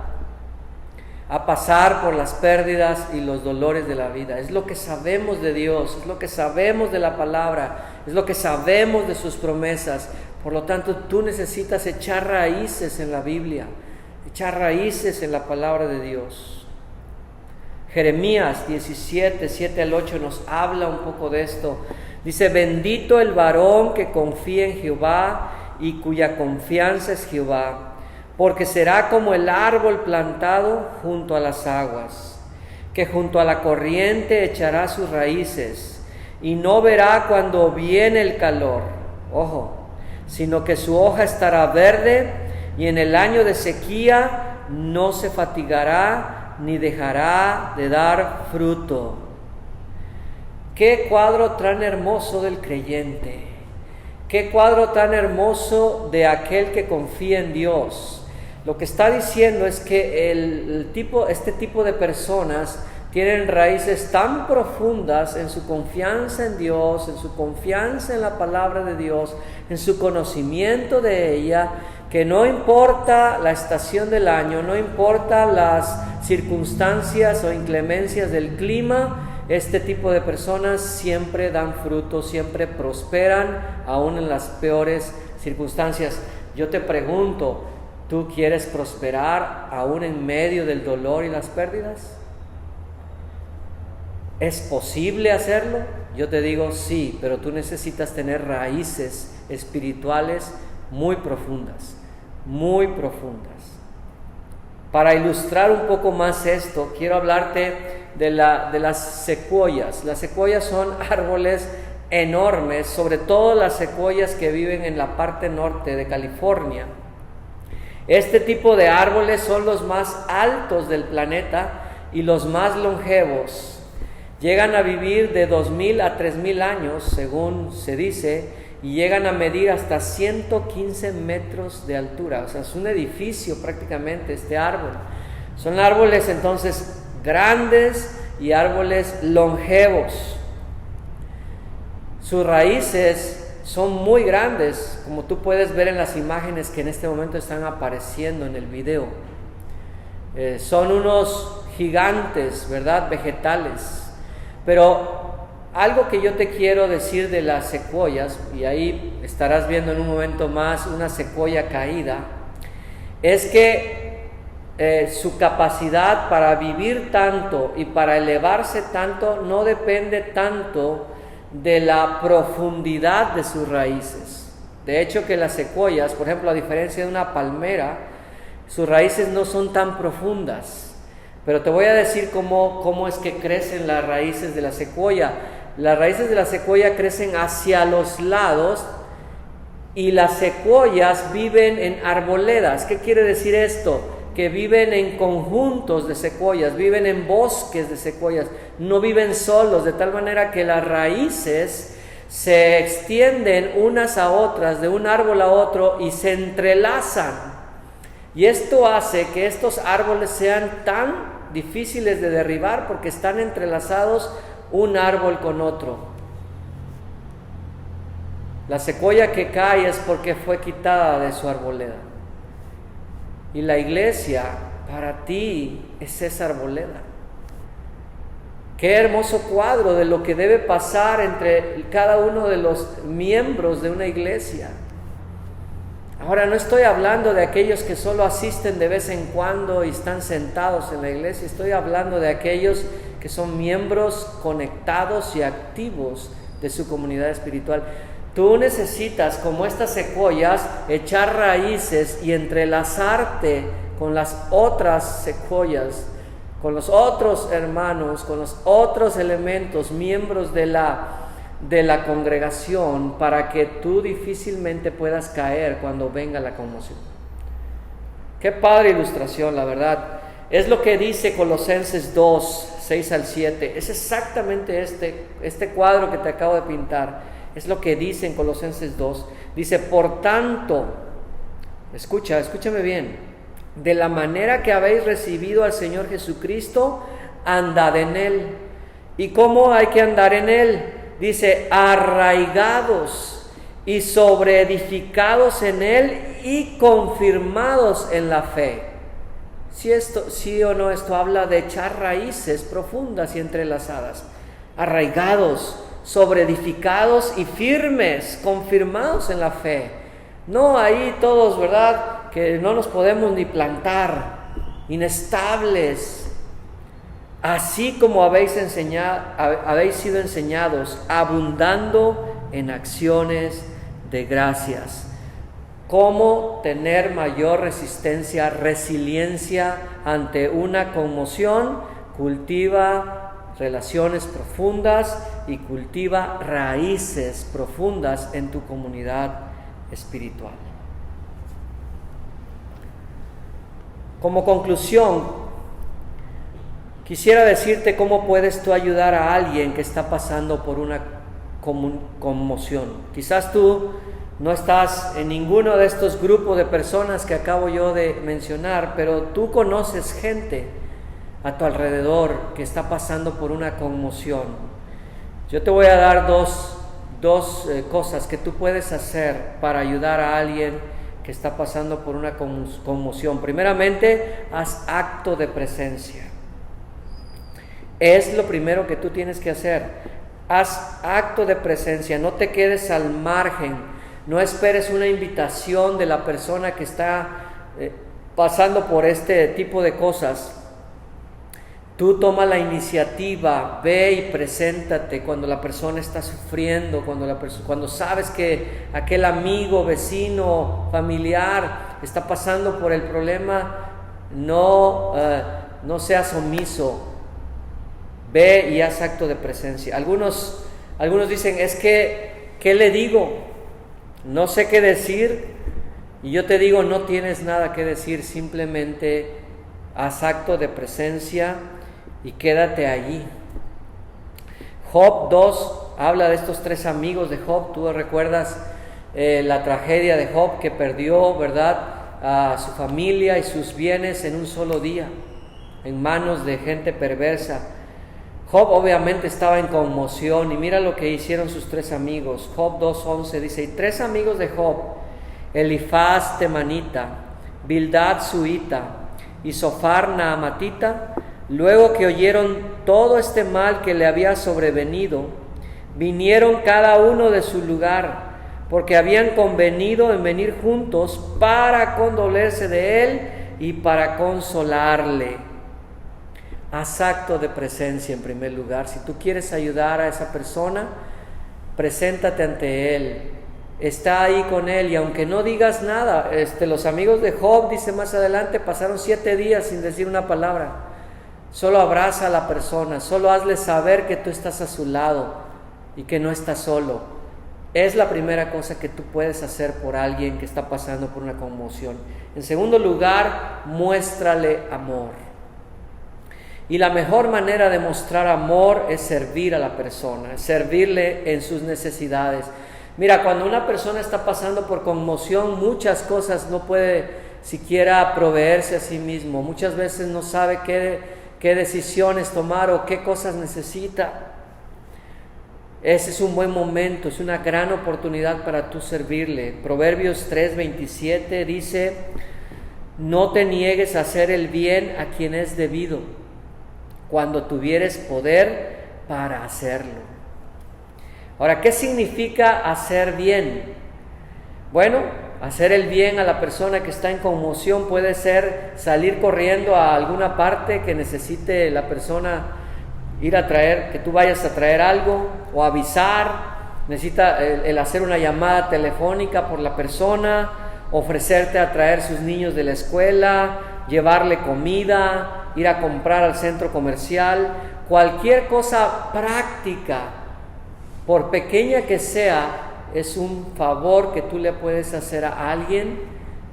a pasar por las pérdidas y los dolores de la vida. Es lo que sabemos de Dios, es lo que sabemos de la palabra, es lo que sabemos de sus promesas. Por lo tanto, tú necesitas echar raíces en la Biblia, echar raíces en la palabra de Dios. Jeremías 17, 7 al 8 nos habla un poco de esto. Dice: bendito el varón que confía en Jehová y cuya confianza es Jehová, porque será como el árbol plantado junto a las aguas, que junto a la corriente echará sus raíces, y no verá cuando viene el calor, sino que su hoja estará verde, y en el año de sequía no se fatigará, ni dejará de dar fruto. Qué cuadro tan hermoso del creyente. Qué cuadro tan hermoso de aquel que confía en Dios. Lo que está diciendo es que este tipo de personas tienen raíces tan profundas en su confianza en Dios, en su confianza en la palabra de Dios, en su conocimiento de ella, que no importa la estación del año, no importa las circunstancias o inclemencias del clima, este tipo de personas siempre dan fruto, siempre prosperan, aún en las peores circunstancias. Yo te pregunto, ¿tú quieres prosperar aún en medio del dolor y las pérdidas? ¿Es posible hacerlo? Yo te digo sí, pero tú necesitas tener raíces espirituales muy profundas, muy profundas. Para ilustrar un poco más esto, quiero hablarte de las secuoyas. Las secuoyas son árboles enormes, sobre todo las secuoyas que viven en la parte norte de California. Este tipo de árboles son los más altos del planeta y los más longevos. Llegan a vivir de 2,000 a 3,000 años, según se dice, y llegan a medir hasta 115 metros de altura. O sea, es un edificio prácticamente este árbol. Son árboles entonces grandes y árboles longevos. Sus raíces son muy grandes, como tú puedes ver en las imágenes que en este momento están apareciendo en el video. Son unos gigantes, ¿verdad? Vegetales. Pero algo que yo te quiero decir de las secuoyas, y ahí estarás viendo en un momento más una secuoya caída, es que su capacidad para vivir tanto y para elevarse tanto no depende tanto de la profundidad de sus raíces. De hecho, que las secuoyas, por ejemplo, a diferencia de una palmera, sus raíces no son tan profundas. Pero te voy a decir cómo es que crecen las raíces de la secuoya. Las raíces de la secuoya crecen hacia los lados y las secuoyas viven en arboledas. ¿Qué quiere decir esto? Que viven en conjuntos de secuoyas, viven en bosques de secuoyas, no viven solos, de tal manera que las raíces se extienden unas a otras, de un árbol a otro, y se entrelazan. Y esto hace que estos árboles sean tan difíciles de derribar porque están entrelazados un árbol con otro. La secuoya que cae es porque fue quitada de su arboleda. Y la iglesia para ti es esa arboleda. Qué hermoso cuadro de lo que debe pasar entre cada uno de los miembros de una iglesia. Ahora, no estoy hablando de aquellos que solo asisten de vez en cuando y están sentados en la iglesia. Estoy hablando de aquellos que son miembros conectados y activos de su comunidad espiritual. Tú necesitas, como estas secuoyas, echar raíces y entrelazarte con las otras secuoyas, con los otros hermanos, con los otros elementos, miembros de la congregación, para que tú difícilmente puedas caer cuando venga la conmoción. Qué padre ilustración, la verdad. Es lo que dice Colosenses 2, 6 al 7. Es exactamente este cuadro que te acabo de pintar. Es lo que dice en Colosenses 2. Dice, por tanto, escúchame bien, de la manera que habéis recibido al Señor Jesucristo, andad en Él. ¿Y cómo hay que andar en Él? Dice, arraigados y sobreedificados en Él y confirmados en la fe. Sí o no, esto habla de echar raíces profundas y entrelazadas. Arraigados, sobreedificados y firmes, confirmados en la fe. No ahí todos, ¿verdad? Que no nos podemos ni plantar, inestables. Así como habéis sido enseñados, abundando en acciones de gracias. Cómo tener mayor resiliencia ante una conmoción. Cultiva relaciones profundas y cultiva raíces profundas en tu comunidad espiritual. Como conclusión, quisiera decirte cómo puedes tú ayudar a alguien que está pasando por una conmoción. Quizás tú no estás en ninguno de estos grupos de personas que acabo yo de mencionar, pero tú conoces gente a tu alrededor que está pasando por una conmoción, yo te voy a dar dos cosas que tú puedes hacer para ayudar a alguien que está pasando por una conmoción. Primeramente, haz acto de presencia. Es lo primero que tú tienes que hacer. Haz acto de presencia, no te quedes al margen, no esperes una invitación de la persona que está pasando por este tipo de cosas. Tú toma la iniciativa, ve y preséntate cuando la persona está sufriendo, cuando sabes que aquel amigo, vecino, familiar está pasando por el problema, no seas omiso, ve y haz acto de presencia. Algunos dicen, es que, ¿qué le digo? No sé qué decir. Y yo te digo, no tienes nada que decir, simplemente haz acto de presencia y quédate allí. Job 2 habla de estos 3 amigos de Job. Tú recuerdas la tragedia de Job, que perdió, ¿verdad?, a su familia y sus bienes en un solo día, en manos de gente perversa. Job obviamente estaba en conmoción, y mira lo que hicieron sus 3 amigos. Job 2:11 dice: y 3 amigos de Job, Elifaz temanita, Bildad suita y Sofar naamatita, luego que oyeron todo este mal que le había sobrevenido, vinieron cada uno de su lugar, porque habían convenido en venir juntos para condolerse de él y para consolarle. Haz acto de presencia en primer lugar. Si tú quieres ayudar a esa persona, preséntate ante él, está ahí con él, y aunque no digas nada, los amigos de Job, dice más adelante, pasaron 7 días sin decir una palabra. Solo abraza a la persona, solo hazle saber que tú estás a su lado y que no estás solo. Es la primera cosa que tú puedes hacer por alguien que está pasando por una conmoción. En segundo lugar, muéstrale amor. Y la mejor manera de mostrar amor es servir a la persona, servirle en sus necesidades. Mira, cuando una persona está pasando por conmoción, muchas cosas no puede siquiera proveerse a sí mismo. Muchas veces no sabe qué decisiones tomar o qué cosas necesita. Ese es un buen momento, es una gran oportunidad para tú servirle. Proverbios 3:27 dice: no te niegues a hacer el bien a quien es debido, cuando tuvieres poder para hacerlo. Ahora, ¿qué significa hacer bien? Bueno, hacer el bien a la persona que está en conmoción puede ser salir corriendo a alguna parte que necesite la persona ir a traer, que tú vayas a traer algo, o avisar, necesita el hacer una llamada telefónica por la persona, ofrecerte a traer sus niños de la escuela, llevarle comida, ir a comprar al centro comercial. Cualquier cosa práctica, por pequeña que sea, es un favor que tú le puedes hacer a alguien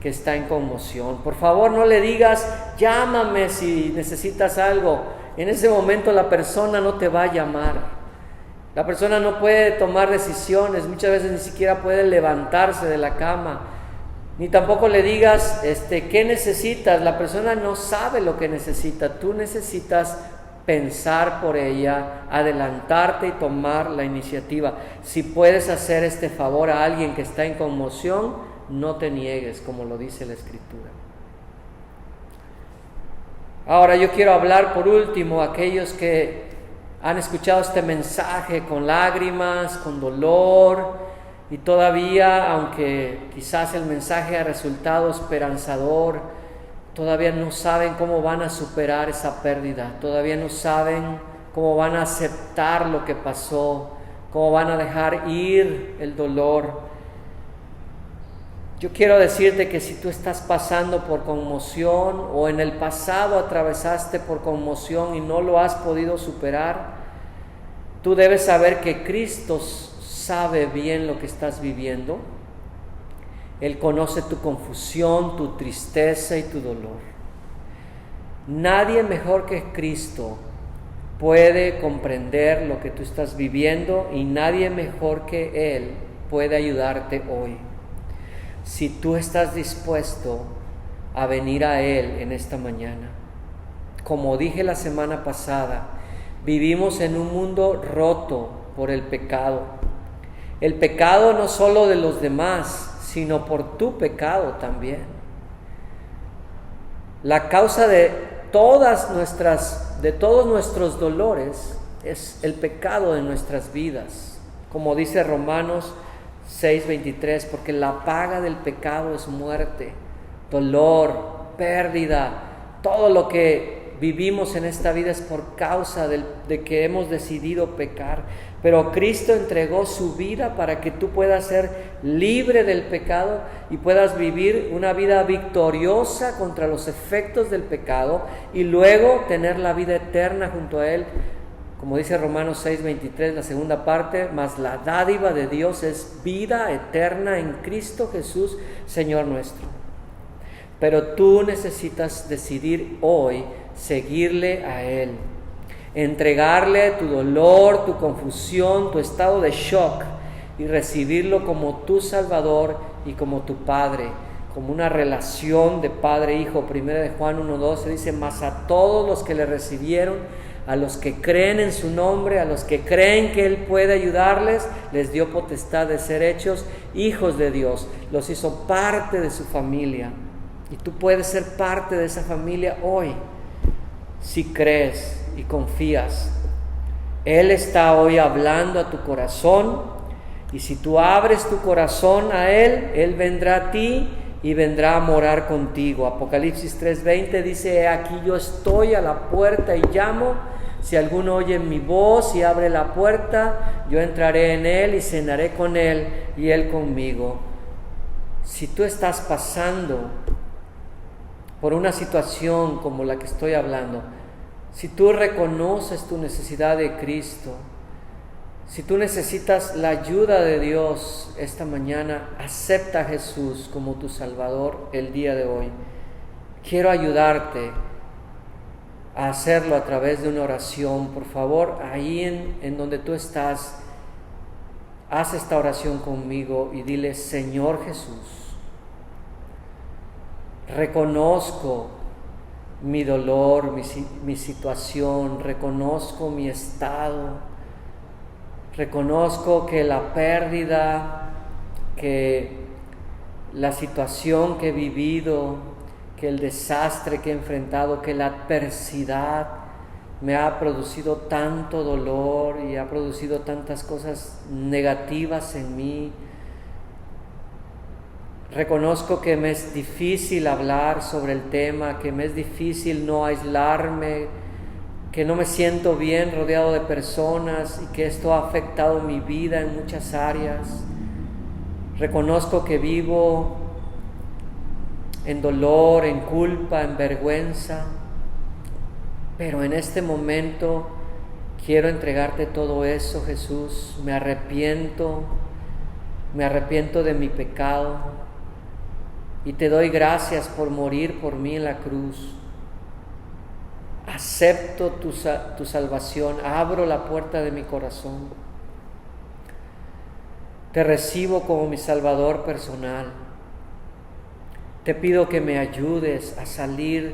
que está en conmoción. Por favor, no le digas: llámame si necesitas algo. En ese momento la persona no te va a llamar. La persona no puede tomar decisiones, muchas veces ni siquiera puede levantarse de la cama. Ni tampoco le digas ¿qué necesitas? La persona no sabe lo que necesita. Tú necesitas pensar por ella, adelantarte y tomar la iniciativa. Si puedes hacer este favor a alguien que está en conmoción, no te niegues, como lo dice la Escritura. Ahora yo quiero hablar por último a aquellos que han escuchado este mensaje con lágrimas, con dolor, y todavía, aunque quizás el mensaje ha resultado esperanzador, todavía no saben cómo van a superar esa pérdida, todavía no saben cómo van a aceptar lo que pasó, cómo van a dejar ir el dolor. Yo quiero decirte que si tú estás pasando por conmoción, o en el pasado atravesaste por conmoción y no lo has podido superar, tú debes saber que Cristo sabe bien lo que estás viviendo. Él conoce tu confusión, tu tristeza y tu dolor. Nadie mejor que Cristo puede comprender lo que tú estás viviendo, y nadie mejor que Él puede ayudarte hoy. Si tú estás dispuesto a venir a Él en esta mañana, como dije la semana pasada, vivimos en un mundo roto por el pecado. El pecado no solo de los demás, sino por tu pecado también. La causa de todos nuestros dolores es el pecado de nuestras vidas. Como dice Romanos 6:23, porque la paga del pecado es muerte, dolor, pérdida. Todo lo que vivimos en esta vida es por causa de que hemos decidido pecar. Pero Cristo entregó su vida para que tú puedas ser libre del pecado y puedas vivir una vida victoriosa contra los efectos del pecado y luego tener la vida eterna junto a Él. Como dice Romanos 6:23, la segunda parte, mas la dádiva de Dios es vida eterna en Cristo Jesús, Señor nuestro. Pero tú necesitas decidir hoy seguirle a Él, entregarle tu dolor, tu confusión, tu estado de shock y recibirlo como tu Salvador y como tu Padre, como una relación de padre-hijo. 1 de Juan 1:12 dice, mas a todos los que le recibieron, a los que creen en su nombre, a los que creen que Él puede ayudarles, les dio potestad de ser hechos hijos de Dios, los hizo parte de su familia. Y tú puedes ser parte de esa familia hoy, si crees y confías. Él está hoy hablando a tu corazón, y si tú abres tu corazón a Él, Él vendrá a ti y vendrá a morar contigo. Apocalipsis 3:20 dice, he aquí yo estoy a la puerta y llamo. Si alguno oye mi voz y abre la puerta, yo entraré en él y cenaré con él y él conmigo. Si tú estás pasando por una situación como la que estoy hablando, si tú reconoces tu necesidad de Cristo, si tú necesitas la ayuda de Dios esta mañana, acepta a Jesús como tu Salvador el día de hoy. Quiero ayudarte a hacerlo a través de una oración. Por favor, ahí en donde tú estás, haz esta oración conmigo y dile, Señor Jesús, reconozco mi dolor, mi situación, reconozco mi estado, reconozco que la pérdida, que la situación que he vivido, que el desastre que he enfrentado, que la adversidad me ha producido tanto dolor y ha producido tantas cosas negativas en mí. Reconozco que me es difícil hablar sobre el tema, que me es difícil no aislarme, que no me siento bien rodeado de personas y que esto ha afectado mi vida en muchas áreas. Reconozco que vivo en dolor, en culpa, en vergüenza, pero en este momento quiero entregarte todo eso, Jesús. Me arrepiento de mi pecado y te doy gracias por morir por mí en la cruz. Acepto tu salvación, abro la puerta de mi corazón, te recibo como mi Salvador personal. Te pido que me ayudes a salir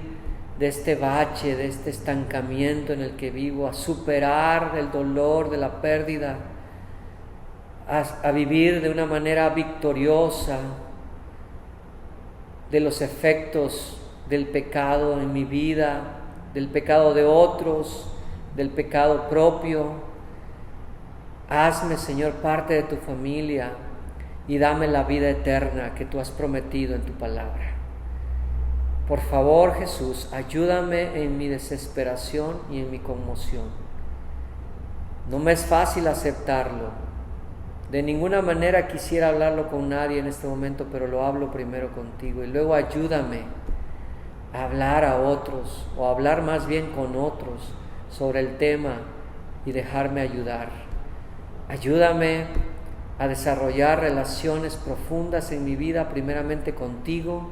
de este bache, de este estancamiento en el que vivo, a superar el dolor de la pérdida, a vivir de una manera victoriosa de los efectos del pecado en mi vida, del pecado de otros, del pecado propio. Hazme, Señor, parte de tu familia y dame la vida eterna que tú has prometido en tu palabra. Por favor, Jesús, ayúdame en mi desesperación y en mi conmoción. No me es fácil aceptarlo. De ninguna manera quisiera hablarlo con nadie en este momento, pero lo hablo primero contigo. Y luego ayúdame a hablar a otros, o hablar más bien con otros sobre el tema y dejarme ayudar. Ayúdame a desarrollar relaciones profundas en mi vida, primeramente contigo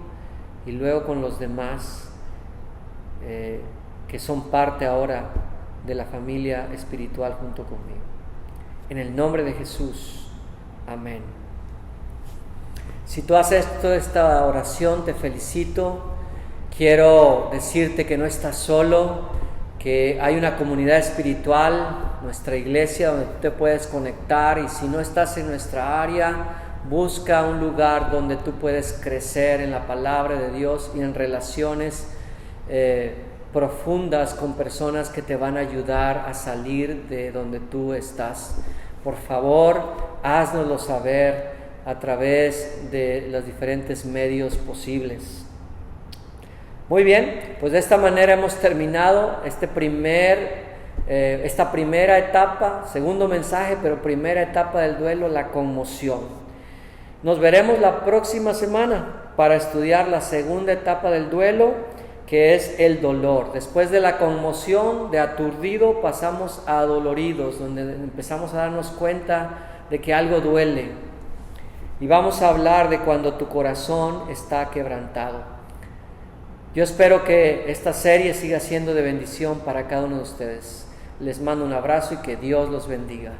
y luego con los demás que son parte ahora de la familia espiritual junto conmigo. En el nombre de Jesús, amén. Si tú has hecho esta oración, te felicito. quiero decirte que no estás solo, que hay una comunidad espiritual, nuestra iglesia, donde tú te puedes conectar, y si no estás en nuestra área, busca un lugar donde tú puedes crecer en la palabra de Dios y en relaciones profundas con personas que te van a ayudar a salir de donde tú estás. Por favor, háznoslo saber a través de los diferentes medios posibles. Muy bien, pues de esta manera hemos terminado esta primera etapa, segundo mensaje, pero primera etapa del duelo, la conmoción. Nos veremos la próxima semana para estudiar la segunda etapa del duelo, que es el dolor. Después de la conmoción, de aturdido, pasamos a adoloridos, donde empezamos a darnos cuenta de que algo duele. Y vamos a hablar de cuando tu corazón está quebrantado. Yo espero que esta serie siga siendo de bendición para cada uno de ustedes. Les mando un abrazo y que Dios los bendiga.